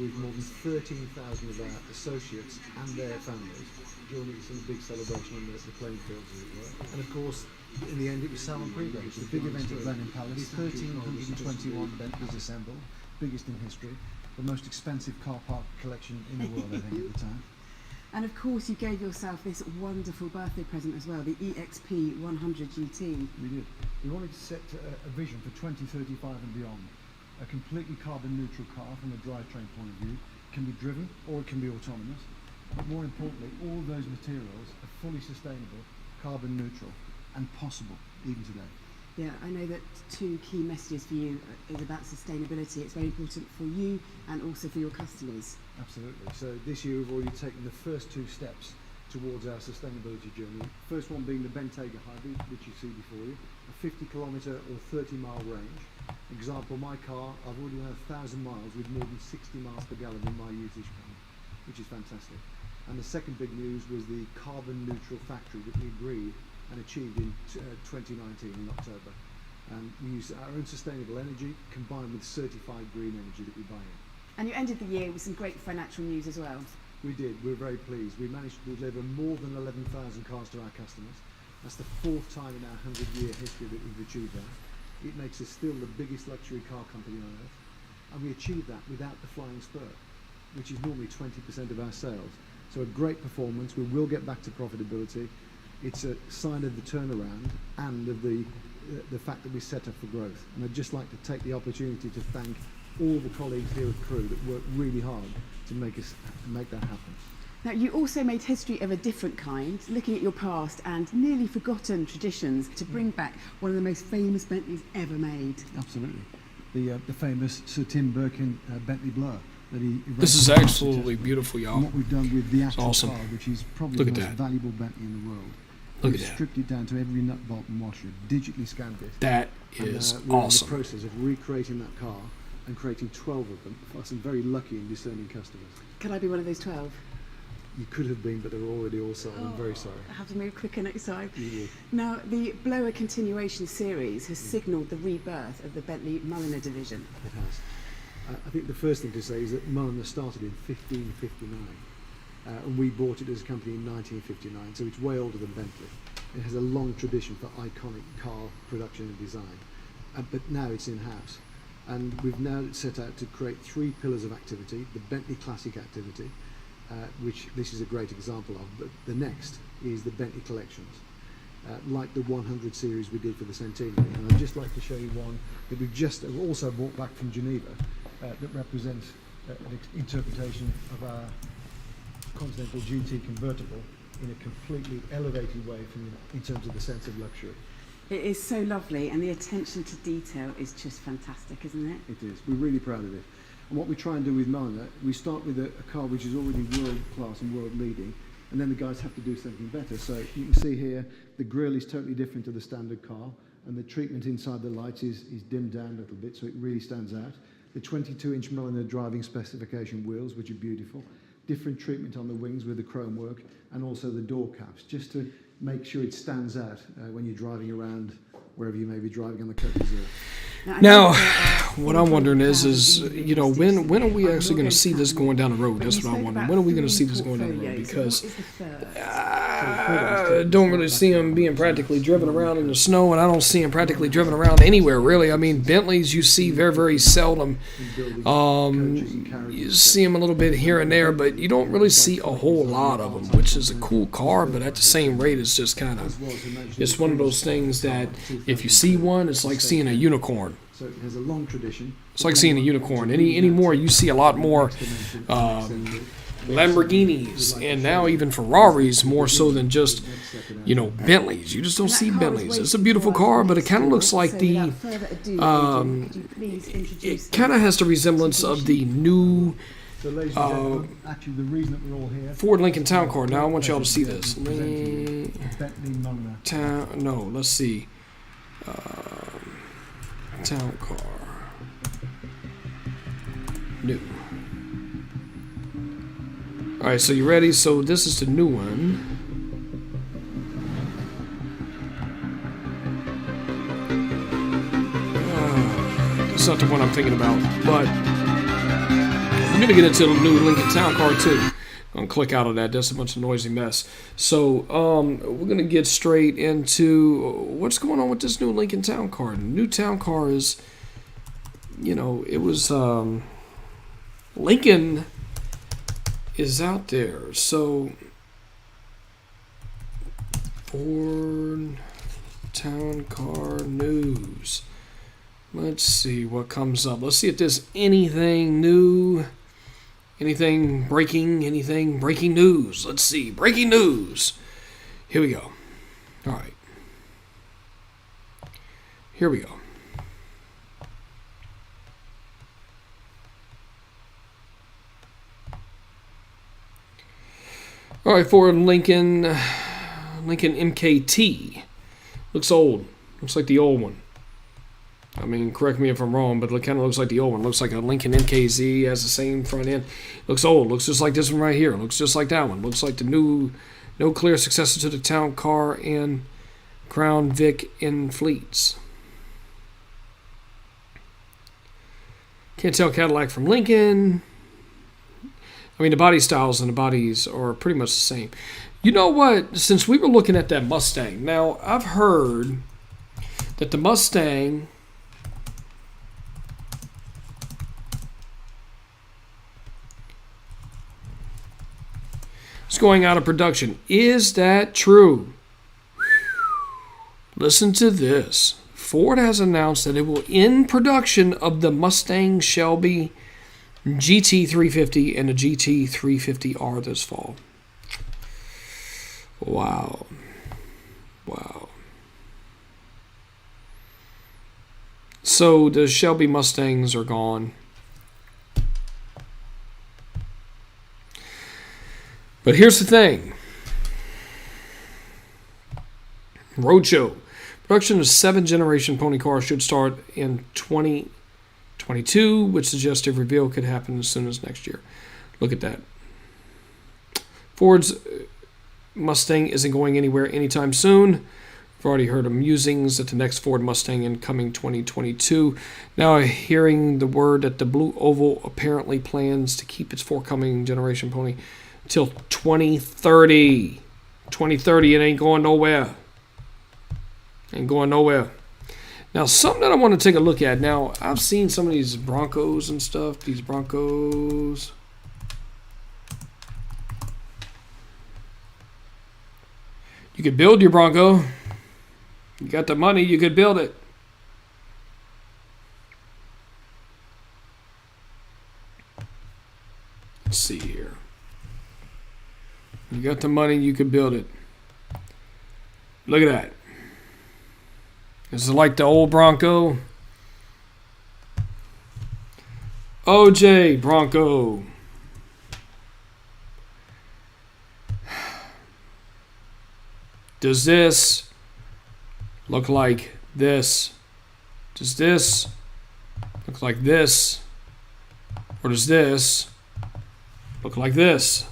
with more than 13,000 of our associates and their families joining us in a big celebration on the playing fields, as it were. And of course, in the end, it was Salon Prix. It's the big event at Blenheim Palace, 1,321 Bentleys assembled, biggest in history, the most expensive car park collection in the world, I think, at the time. And of course, you gave yourself this wonderful birthday present as well, the EXP 100 GT. We did. We wanted to set a vision for 2035 and beyond. A completely carbon neutral car from a drivetrain point of view. It can be driven or it can be autonomous. But more importantly, all those materials are fully sustainable, carbon neutral, and possible even today. Yeah, I know that 2 key messages for you is about sustainability. It's very important for you and also for your customers. Absolutely. So this year we've already taken the first 2 steps towards our sustainability journey. First one being the Bentayga Hybrid, which you see before you, a 50 kilometre or 30 mile range. Example, my car, I've already done 1,000 miles with more than 60 miles per gallon in my usage car, which is fantastic. And the second big news was the carbon neutral factory that we agreed and achieved in 2019 in October. And we use our own sustainable energy combined with certified green energy that we buy in. And you ended the year with some great financial news as well. We did. We're very pleased. We managed to deliver more than 11,000 cars to our customers. That's the 4th time in our 100-year history that we've achieved that. It makes us still the biggest luxury car company on earth. And we achieved that without the Flying Spur, which is normally 20% of our sales. So a great performance. We will get back to profitability. It's a sign of the turnaround and of the fact that we set up for growth. And I'd just like to take the opportunity to thank all the colleagues here at Crew that worked really hard to make that happen. Now, you also made history of a different kind, looking at your past and nearly forgotten traditions to bring back one of the most famous Bentleys ever made. Absolutely. The famous Sir Tim Birkin Bentley Blur. This is absolutely beautiful, y'all. And what we've done with the actual awesome. car, which is probably Look the at most that. valuable Bentley in the world. Look We've at that. stripped it down to every nut, bolt and washer, digitally scanned it. That is and, we're awesome. in the process of recreating that car and creating 12 of them for some very lucky and discerning customers. Can I be one of those 12? You could have been, but they're already all sold. I'm very sorry. I have to move quicker next time. You will. Now, the Blower Continuation series has signalled the rebirth of the Bentley Mulliner division. It has. I think the first thing to say is that Mulliner started in 1559. And we bought it as a company in 1959, so it's way older than Bentley. It has a long tradition for iconic car production and design, but now it's in-house. And we've now set out to create 3 pillars of activity: the Bentley Classic activity, which this is a great example of, but the next is the Bentley Collections. like the 100 series we did for the Centenary. And I'd just like to show you one that we've just also brought back from Geneva that represents an interpretation of our Continental GT convertible in a completely elevated way in terms of the sense of luxury. It is so lovely, and the attention to detail is just fantastic, isn't it? It is. We're really proud of it. And what we try and do with Mulliner, we start with a car which is already world class and world leading, and then the guys have to do something better. So you can see here, the grille is totally different to the standard car, and the treatment inside the lights is dimmed down a little bit, so it really stands out. The 22-inch Mulliner driving specification wheels, which are beautiful. Different treatment on the wings with the chrome work, and also the door caps, just to make sure it stands out when you're driving around wherever you may be driving on the Côte d'Azur. Now, what I'm wondering is you know, when are we actually going to see this going down the road? That's what I'm wondering. When are we going to see this going down the road? Because I don't really see them being practically driven around in the snow, and I don't see them practically driven around anywhere, really. I mean, Bentleys you see very, very seldom. You see them a little bit here and there, but you don't really see a whole lot of them, which is a cool car, but at the same rate, it's just kind of, it's one of those things that if you see one, it's like seeing a unicorn. So it has a long tradition. It's like seeing a unicorn. Anymore, you see a lot more Lamborghinis, and now even Ferraris, more so than just, you know, Bentleys. You just don't see Bentleys. It's a beautiful car, but it kind of looks like the, it kind of has the resemblance of the new actually, the reason that we're all here, Ford Lincoln Town Car. Now I want y'all to see this. Bentley Mulliner. Let's see. Town car. New. Alright, so you ready? So this is the new one. That's not the one I'm thinking about, but I'm going to get into the new Lincoln Town Car too. I'm going to click out of that. That's a bunch of noisy mess. So we're going to get straight into what's going on with this new Lincoln Town Car. The new Town Car is, you know, it was Lincoln is out there. So Ford Town Car news. Let's see what comes up. Let's see if there's anything new. Anything breaking news. Let's see. Breaking news. Here we go. All right. Here we go. All right, Ford Lincoln MKT. Looks old. Looks like the old one. I mean, correct me if I'm wrong, but it kind of looks like the old one. Looks like a Lincoln MKZ, has the same front end. Looks old. Looks just like this one right here. Looks just like that one. Looks like the new, no clear successor to the Town Car and Crown Vic in fleets. Can't tell Cadillac from Lincoln. I mean, the body styles and the bodies are pretty much the same. You know what? Since we were looking at that Mustang, now I've heard that the Mustang is going out of production. Is that true? Listen to this. Ford has announced that it will end production of the Mustang Shelby GT350 and the GT350R this fall. Wow. Wow. So the Shelby Mustangs are gone. But here's the thing. Roadshow. Production of 7th generation pony car should start in 2022, which suggests a reveal could happen as soon as next year. Look at that. Ford's Mustang isn't going anywhere anytime soon. I've already heard of musings that the next Ford Mustang in coming 2022. Now hearing the word that the Blue Oval apparently plans to keep its forthcoming generation pony until 2030. 2030, it ain't going nowhere. Ain't going nowhere. Now, something that I want to take a look at. Now, I've seen some of these Broncos and stuff. These Broncos. You could build your Bronco. You got the money, you could build it. Let's see here. You got the money, you could build it. Look at that. This is like the old Bronco. OJ Bronco. Does this look like this? Does this look like this? Or does this look like this?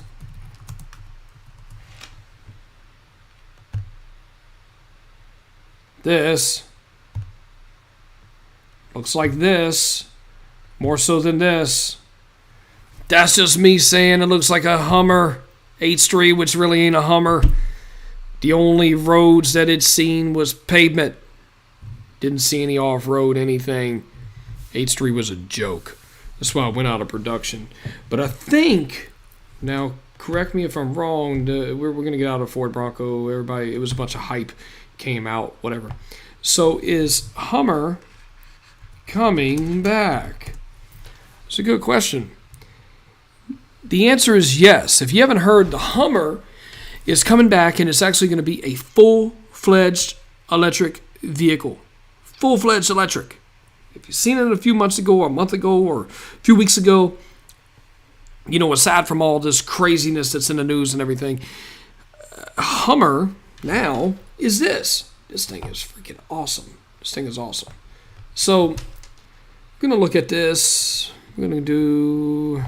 This looks like this, more so than this. That's just me saying it looks like a Hummer 8th Street, which really ain't a Hummer. The only roads that it's seen was pavement. Didn't see any off-road anything. 8th Street was a joke. That's why it went out of production. But I think, now correct me if I'm wrong, we're going to get out of Ford Bronco. Everybody, it was a bunch of hype. Came out, whatever. So is Hummer coming back? It's a good question. The answer is yes. If you haven't heard, the Hummer is coming back, and it's actually going to be a full-fledged electric vehicle. Full-fledged electric. If you've seen it a few months ago or a month ago or a few weeks ago, you know, aside from all this craziness that's in the news and everything, Hummer now is this. This thing is freaking awesome. This thing is awesome. So, I'm going to look at this. I'm going to do...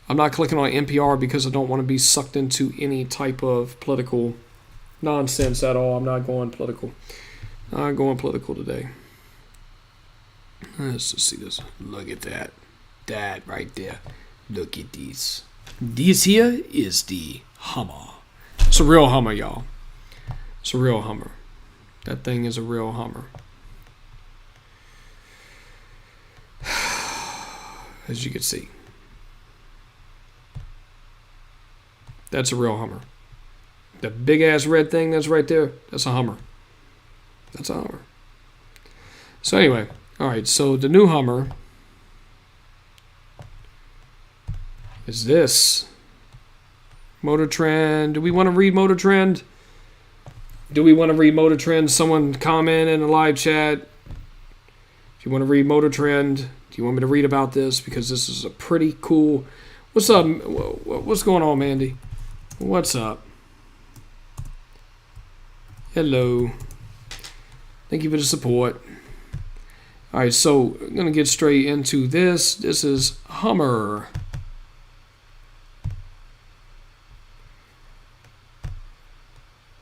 I'm not clicking on NPR because I don't want to be sucked into any type of political nonsense at all. I'm not going political. I'm going political today. Let's just see this. Look at that. That right there. Look at these. This here is the Hummer. It's a real Hummer, y'all. It's a real Hummer. That thing is a real Hummer. As you can see. That's a real Hummer. The big ass red thing that's right there, that's a Hummer. That's a Hummer. So anyway, alright, so the new Hummer is this. Motor Trend. Do we want to read Motor Trend? Do we want to read Motor Trend? Someone comment in the live chat. If you want to read Motor Trend, do you want me to read about this? Because this is a pretty cool... What's up? What's going on, Mandy? What's up? Hello. Thank you for the support. Alright, so I'm going to get straight into this. This is Hummer.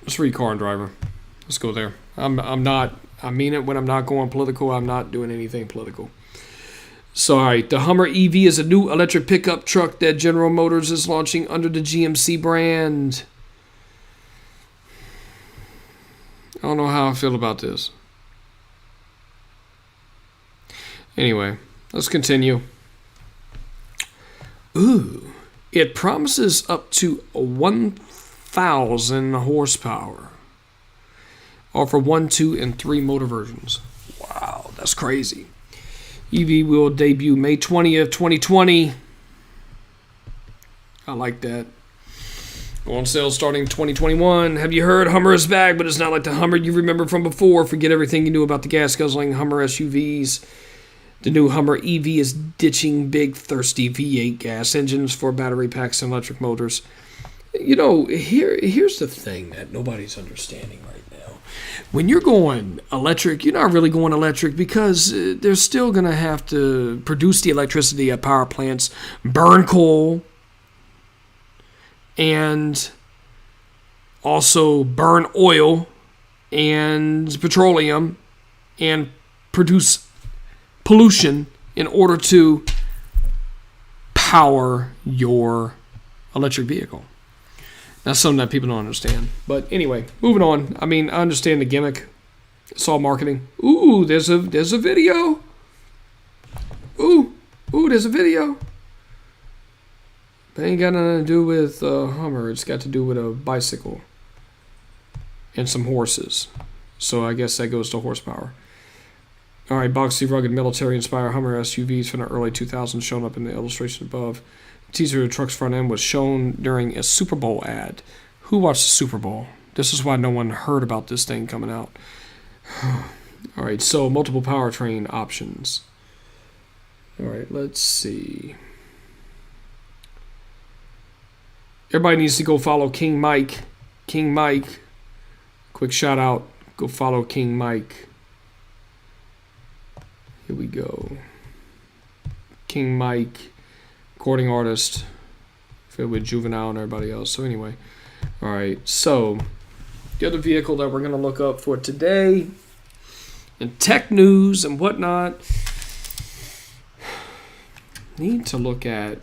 Let's read Car and Driver. Let's go there. I'm not, I mean it when I'm not going political. I'm not doing anything political. So, alright, the Hummer EV is a new electric pickup truck that General Motors is launching under the GMC brand. I don't know how I feel about this. Anyway, let's continue. Ooh, it promises up to 1,000 horsepower. Offer 1, 2, and 3 motor versions. Wow, that's crazy. EV will debut May 20th, 2020. I like that. Go on sale starting 2021. Have you heard Hummer is back, but it's not like the Hummer you remember from before. Forget everything you knew about the gas-guzzling Hummer SUVs. The new Hummer EV is ditching big, thirsty V8 gas engines for battery packs and electric motors. You know, here's the thing that nobody's understanding right now. When you're going electric, you're not really going electric because they're still going to have to produce the electricity at power plants, burn coal, and also burn oil and petroleum and produce pollution in order to power your electric vehicle. That's something that people don't understand. But anyway, moving on. I mean, I understand the gimmick. It's all marketing. Ooh, there's a video. Ooh, there's a video. But ain't got nothing to do with Hummer. It's got to do with a bicycle. and some horses. So I guess that goes to horsepower. All right, boxy, rugged, military-inspired Hummer SUVs from the early 2000s shown up in the illustration above. The teaser of the truck's front end was shown during a Super Bowl ad. Who watched the Super Bowl? This is why no one heard about this thing coming out. All right, so multiple powertrain options. All right, let's see. Everybody needs to go follow King Mike. King Mike. Quick shout out. Go follow King Mike. Here we go. King Mike, recording artist, filled with Juvenile and everybody else. So anyway, all right. So the other vehicle that we're going to look up for today, and tech news and whatnot, need to look at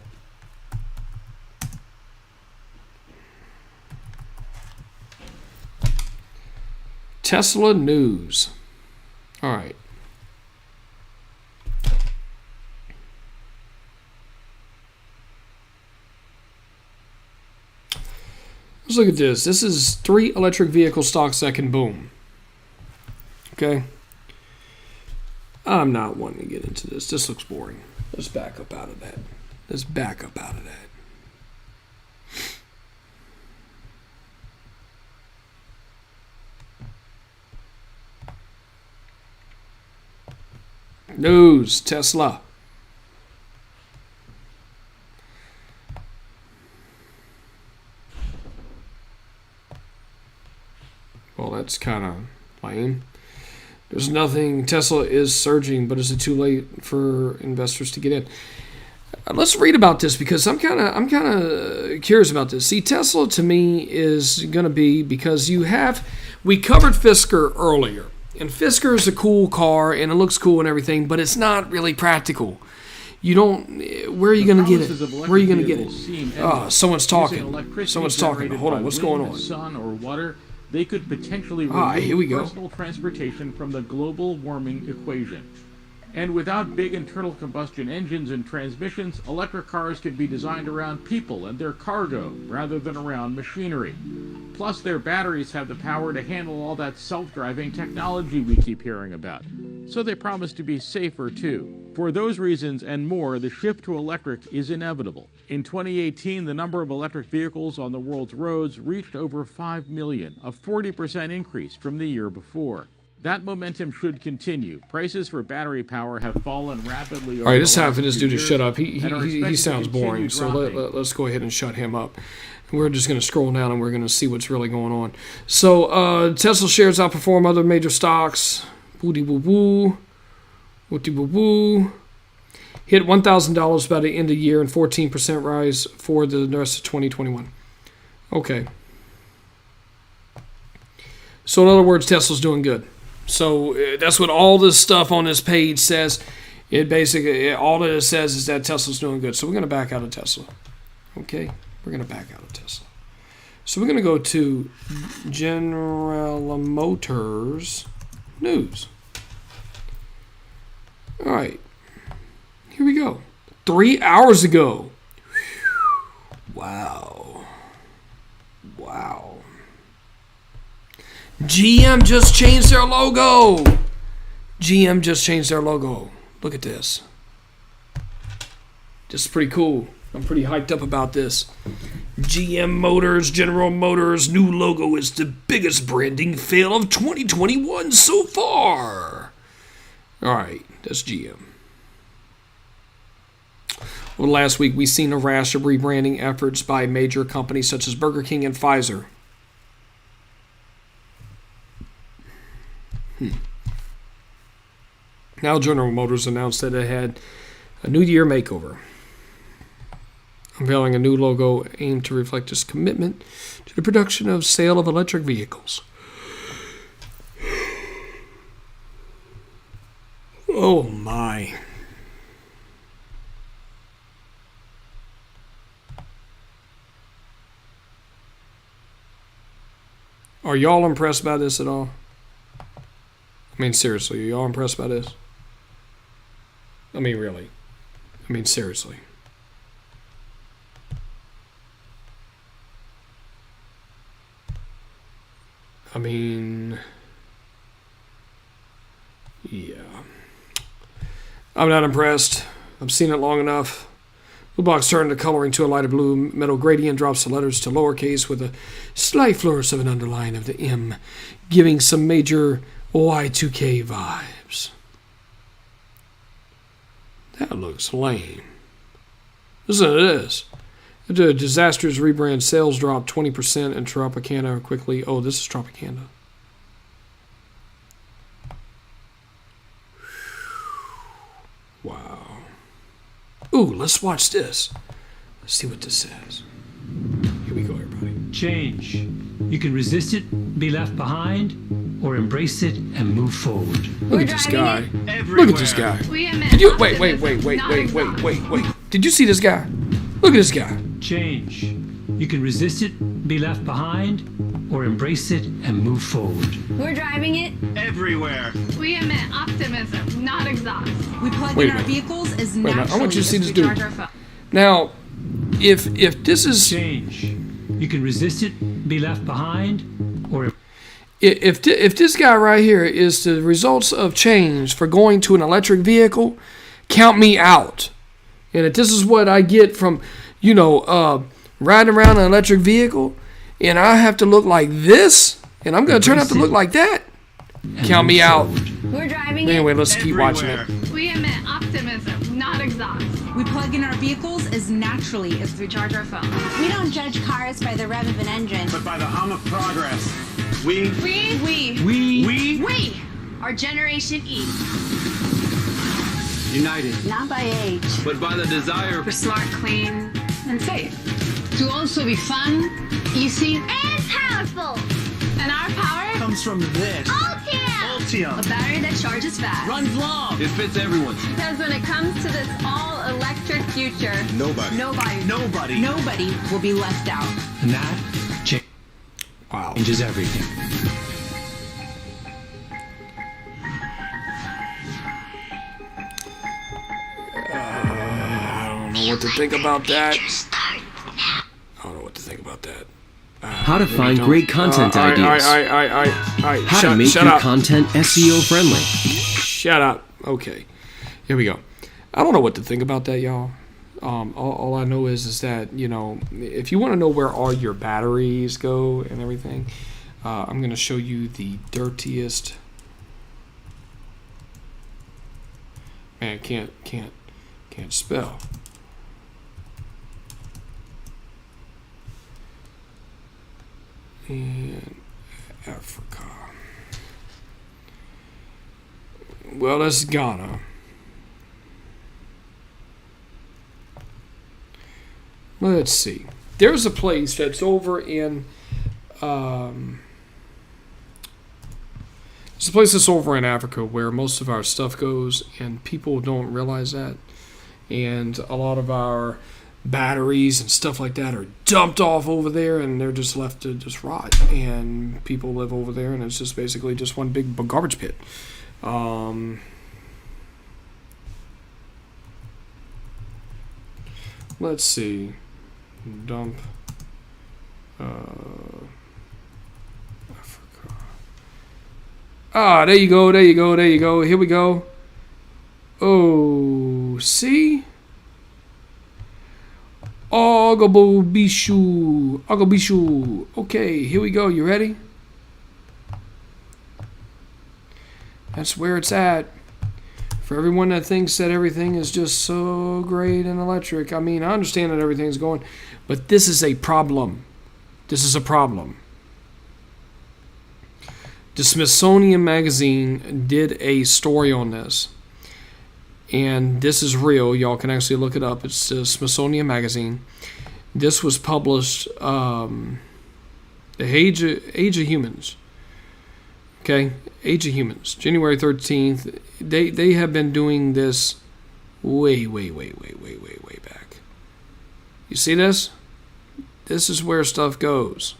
Tesla news. All right. Let's look at this. This is 3 electric vehicle stocks that can boom. Okay. I'm not wanting to get into this. This looks boring. Let's back up out of that. Let's back up out of that. News, Tesla. Well, that's kind of lame. There's nothing. Tesla is surging, but is it too late for investors to get in? Let's read about this because I'm kind of curious about this. See, Tesla to me is going to be because we covered Fisker earlier, and Fisker is a cool car and it looks cool and everything, but it's not really practical. You don't. Where are you going to get it? Where are you going to get it? Oh, someone's talking. Someone's talking. Hold on. What's going on? Sun or water. They could potentially here we remove go. personal transportation from the global warming equation. And without big internal combustion engines and transmissions, electric cars can be designed around people and their cargo rather than around machinery. Plus, their batteries have the power to handle all that self-driving technology we keep hearing about. So they promise to be safer too. For those reasons and more, the shift to electric is inevitable. In 2018, the number of electric vehicles on the world's roads reached over 5 million, a 40% increase from the year before. That momentum should continue. Prices for battery power have fallen rapidly. All right, it's time for this dude to shut up. He sounds boring, so let's go ahead and shut him up. We're just going to scroll down and we're going to see what's really going on. So Tesla shares outperform other major stocks. Woody woo woo. Woody woo woo. Hit $1,000 by the end of the year and 14% rise for the rest of 2021. Okay. So in other words, Tesla's doing good. So that's what all this stuff on this page says. It basically, all that it says is that Tesla's doing good. So we're going to back out of Tesla. Okay? We're going to back out of Tesla. So we're going to go to General Motors News. All right. Here we go. 3 hours ago. Wow. Wow. GM just changed their logo. GM just changed their logo. Look at this. This is pretty cool. I'm pretty hyped up about this. GM Motors, General Motors' new logo is the biggest branding fail of 2021 so far. All right, that's GM. Well, last week we seen a rash of rebranding efforts by major companies such as Burger King and Pfizer. Now General Motors announced that it had a New Year makeover, unveiling a new logo aimed to reflect its commitment to the production of sale of electric vehicles. Oh my. Are y'all impressed by this at all? I mean, seriously, are y'all impressed by this? I mean, really. I mean, seriously. I mean, yeah. I'm not impressed. I've seen it long enough. The box turned the coloring to a lighter blue. Metal gradient drops the letters to lowercase with a slight flourish of an underline of the M, giving some major Y2K vibes. That looks lame. Listen to this. The disastrous rebrand sales dropped 20% in Tropicana quickly. Oh, this is Tropicana. Wow. Ooh, let's watch this. Let's see what this says. Here we go, everybody. Change. You can resist it, be left behind, or embrace it and move forward. Look at this guy. Look at this guy. Did you wait? Did you see this guy? Look at this guy. Change. You can resist it, be left behind, or embrace it and move forward. We're driving it everywhere. We emit optimism, not exhaust. We plug Wait in a our minute. vehicles as Wait a minute. I naturally want you to see as this we dude. charge our phone. Now, if this is Change. You can resist it, be left behind, or if this guy right here is the results of change for going to an electric vehicle, count me out. And if this is what I get from, riding around an electric vehicle, and I have to look like this, and I'm going to turn out to look like that, count me out. We're driving Anyway, it. let's keep watching it. We emit optimism, not exhaust. We plug in our vehicles as naturally as we charge our phone. We don't judge cars by the rev of an engine. But by the hum of progress. We are Generation E. united. Not by age. But by the desire We're smart, clean, and safe. To also be fun, easy, and powerful. And our power comes from this. Ultium. a battery that charges fast. Runs long. It fits everyone. Because when it comes to this all-electric future, Nobody will be left out. and that Wow. changes everything. I don't know what to think about that. I don't know what to think about that. How to find great content ideas. How to make Shut your up. content SEO friendly. Shut up. Okay. Here we go. I don't know what to think about that, y'all. All I know is that, if you want to know where all your batteries go and everything, I'm going to show you the dirtiest. Man, can't spell. In Africa. Well, that's Ghana. Let's see. There's a place that's over in. There's a place that's over in Africa where most of our stuff goes, and people don't realize that. And a lot of our batteries and stuff like that are dumped off over there, and they're just left to just rot. And people live over there, and it's just basically just one big garbage pit. Let's see. Dump. Africa. There you go. Here we go. Oh, see? Agobishu. Okay, here we go. You ready? That's where it's at. For everyone that thinks that everything is just so great and electric. I mean, I understand that everything's going, but this is a problem. This is a problem. The Smithsonian Magazine did a story on this. And this is real. Y'all can actually look it up. It's the Smithsonian Magazine. This was published, the Age of Humans. Okay, Age of Humans, January 13th. They have been doing this way back. You see this? This is where stuff goes.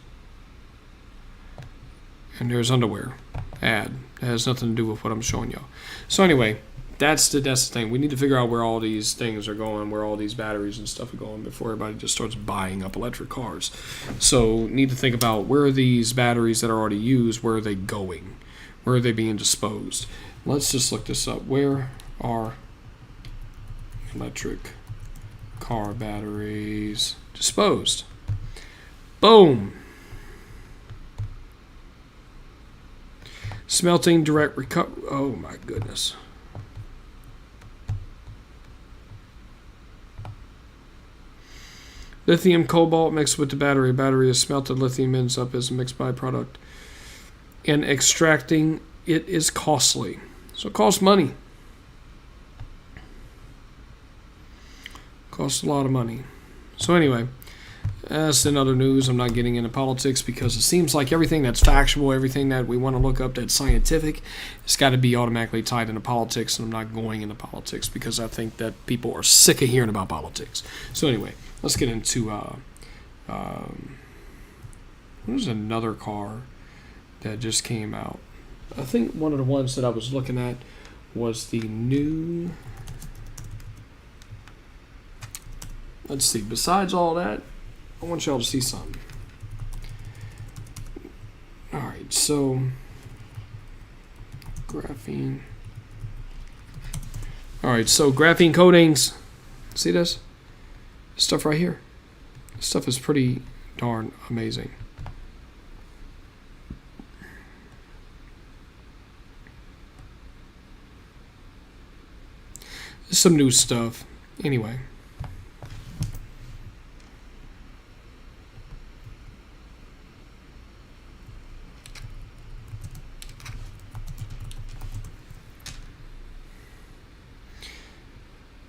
And there's underwear ad. It has nothing to do with what I'm showing y'all. So anyway, That's the thing. We need to figure out where all these things are going, where all these batteries and stuff are going before everybody just starts buying up electric cars. So need to think about where are these batteries that are already used, where are they going? Where are they being disposed? Let's just look this up. Where are electric car batteries disposed? Boom. Smelting, direct recovery. Oh my goodness. Lithium cobalt mixed with the battery. Battery is smelted. Lithium ends up as a mixed byproduct. And extracting it is costly. So it costs money. Costs a lot of money. So anyway, that's in other news. I'm not getting into politics because it seems like everything that's factual, everything that we want to look up that's scientific, it's got to be automatically tied into politics, and I'm not going into politics because I think that people are sick of hearing about politics. So anyway, let's get into there's another car that just came out. I think one of the ones that I was looking at was the new... Let's see. Besides all that, I want y'all to see something. Alright, so... Graphene. Alright, so graphene coatings. See this? This stuff right here. This stuff is pretty darn amazing. Some new stuff. Anyway.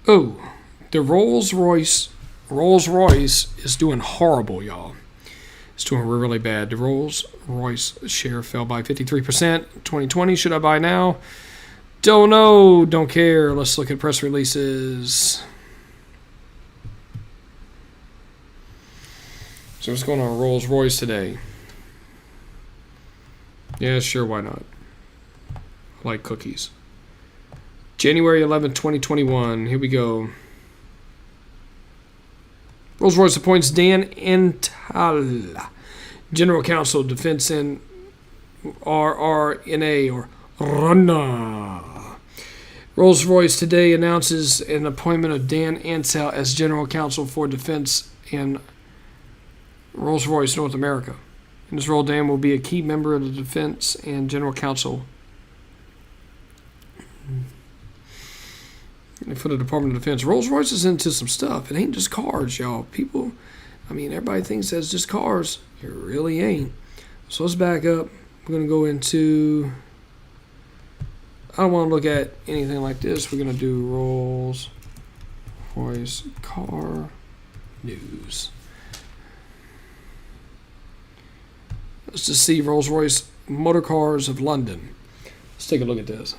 Oh, the Rolls-Royce is doing horrible, y'all. It's doing really bad. The Rolls-Royce share fell by 53%. 2020, should I buy now? Don't know, don't care. Let's look at press releases. So what's going on with Rolls-Royce today? Yeah, sure, why not? I like cookies. January 11th, 2021. Here we go. Rolls-Royce appoints Dan Ental, General Counsel, Defense and RRNA, or RUNA. Rolls-Royce today announces an appointment of Dan Ental as General Counsel for Defense and Rolls-Royce North America. In this role, Dan will be a key member of the Defense and General Counsel for the Department of Defense. Rolls-Royce is into some stuff. It ain't just cars, y'all. People, I mean, everybody thinks that's just cars. It really ain't. So let's back up. We're going to go into... I don't want to look at anything like this. We're going to do Rolls-Royce car news. Let's just see Rolls-Royce Motor Cars of London. Let's take a look at this.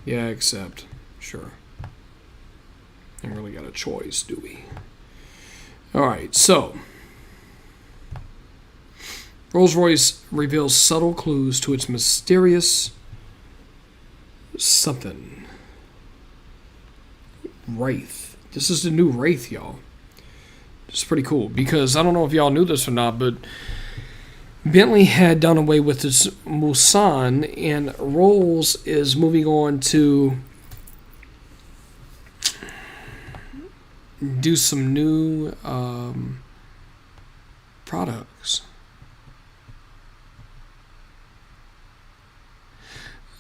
Yeah, accept. Sure. Ain't really got a choice, do we? Alright, so Rolls-Royce reveals subtle clues to its mysterious something. Wraith. This is the new Wraith, y'all. It's pretty cool because I don't know if y'all knew this or not, but Bentley had done away with its Mulsanne, and Rolls is moving on to do some new products.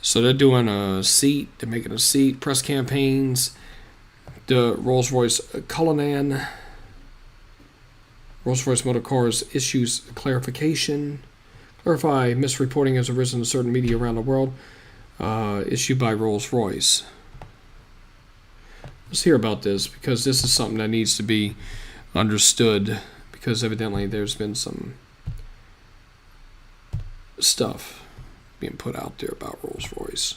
So they're doing a seat, they're making a seat, press campaigns, the Rolls-Royce Cullinan. Rolls-Royce Motor Cars issues clarification. Clarify misreporting has arisen in certain media around the world. Issued by Rolls-Royce. Let's hear about this because this is something that needs to be understood because evidently there's been some stuff being put out there about Rolls-Royce.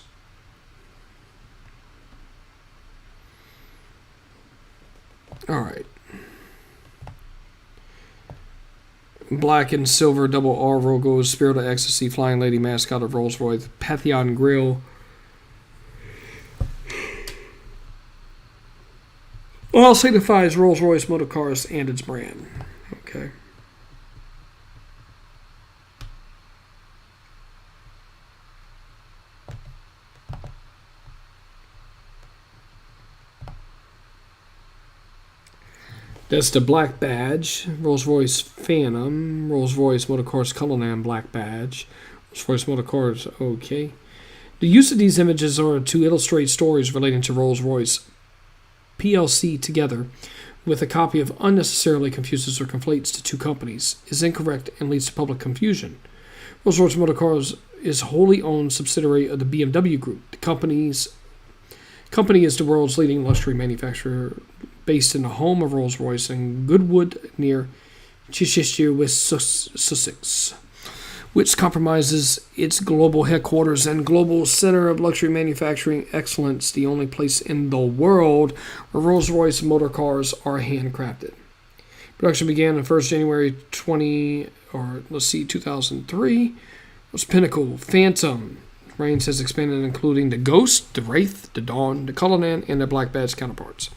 All right. Black and silver double R logo, Spirit of Ecstasy, Flying Lady mascot of Rolls-Royce, Pantheon Grill. All signifies Rolls-Royce Motor Cars and its brand. Okay. That's the black badge, Rolls-Royce Phantom, Rolls-Royce Motor Cars Cullinan black badge, Rolls-Royce Motor Cars, okay. The use of these images are to illustrate stories relating to Rolls-Royce PLC together with a copy of unnecessarily confuses or conflates the two companies, is incorrect and leads to public confusion. Rolls-Royce Motor Cars is a wholly owned subsidiary of the BMW Group. The company is the world's leading luxury manufacturer based in the home of Rolls-Royce in Goodwood near Chichester, West Sussex, which comprises its global headquarters and global center of luxury manufacturing excellence, the only place in the world where Rolls-Royce motor cars are handcrafted. Production began on 1st January 2003. It was Pinnacle, Phantom. Range has expanded, including the Ghost, the Wraith, the Dawn, the Cullinan, and their black badge counterparts.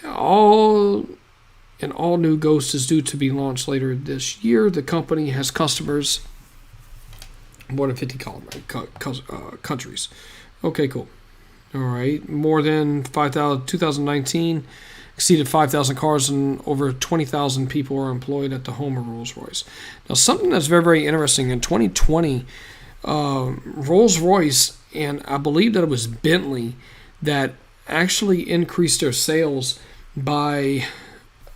All new Ghost is due to be launched later this year. The company has customers in more than 50 countries. Okay, cool. All right. More than 5,000. 2019 exceeded 5,000 cars and over 20,000 people are employed at the home of Rolls-Royce. Now, something that's very, very interesting, in 2020, Rolls-Royce, and I believe that it was Bentley, that actually increased their sales by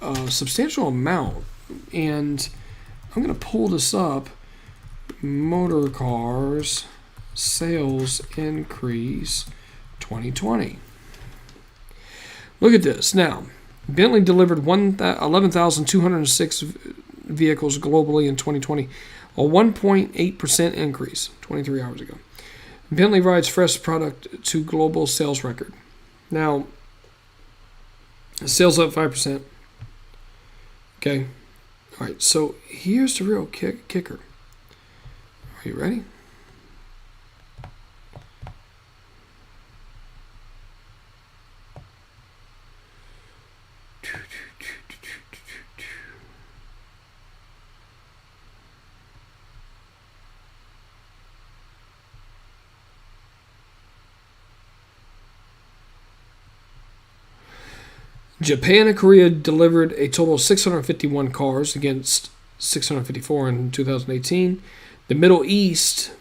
a substantial amount. And I'm going to pull this up. Motor cars sales increase 2020. Look at this. Now, Bentley delivered 11,206 vehicles globally in 2020, a 1.8% increase 23 hours ago. Bentley rides fresh product to global sales record. Now, sales up 5%. Okay. All right, so here's the real kicker. Are you ready? Japan and Korea delivered a total of 651 cars against 654 in 2018. The Middle East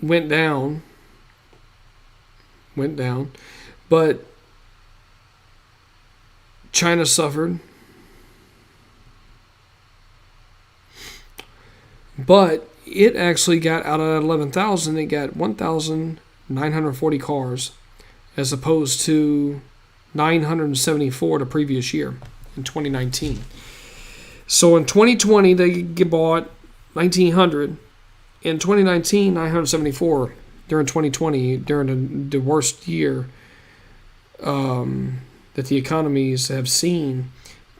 went down, but China suffered. But it actually got out of 11,000, it got 1,940 cars, as opposed to 974 the previous year in 2019. So in 2020, they bought 1,900. In 2019, 974 during 2020, during the worst year that the economies have seen.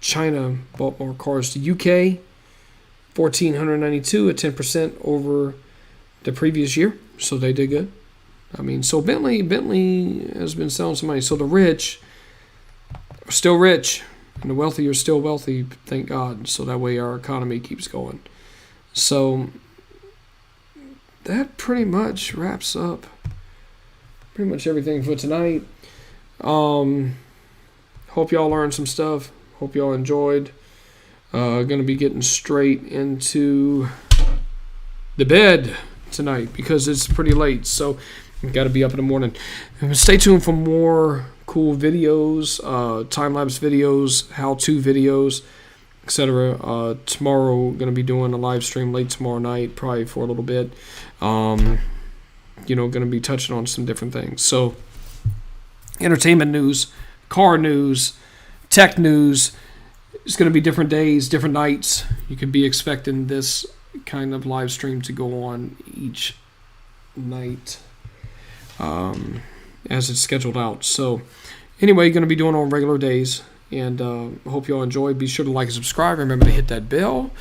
China bought more cars. The UK, 1,492, at 10% over the previous year. So they did good. I mean, so Bentley has been selling some money. So the rich are still rich, and the wealthy are still wealthy, thank God. So that way our economy keeps going. So that pretty much wraps up pretty much everything for tonight. Hope y'all learned some stuff. Hope y'all enjoyed. Going to be getting straight into the bed tonight because it's pretty late. So got to be up in the morning. Stay tuned for more cool videos, time-lapse videos, how-to videos, etc. Tomorrow, going to be doing a live stream late tomorrow night, probably for a little bit. Going to be touching on some different things. So, entertainment news, car news, tech news. It's going to be different days, different nights. You could be expecting this kind of live stream to go on each night as it's scheduled out. So, anyway, going to be doing on regular days. And hope you all enjoy. Be sure to like and subscribe. Remember to hit that bell.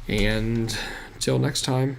And until next time.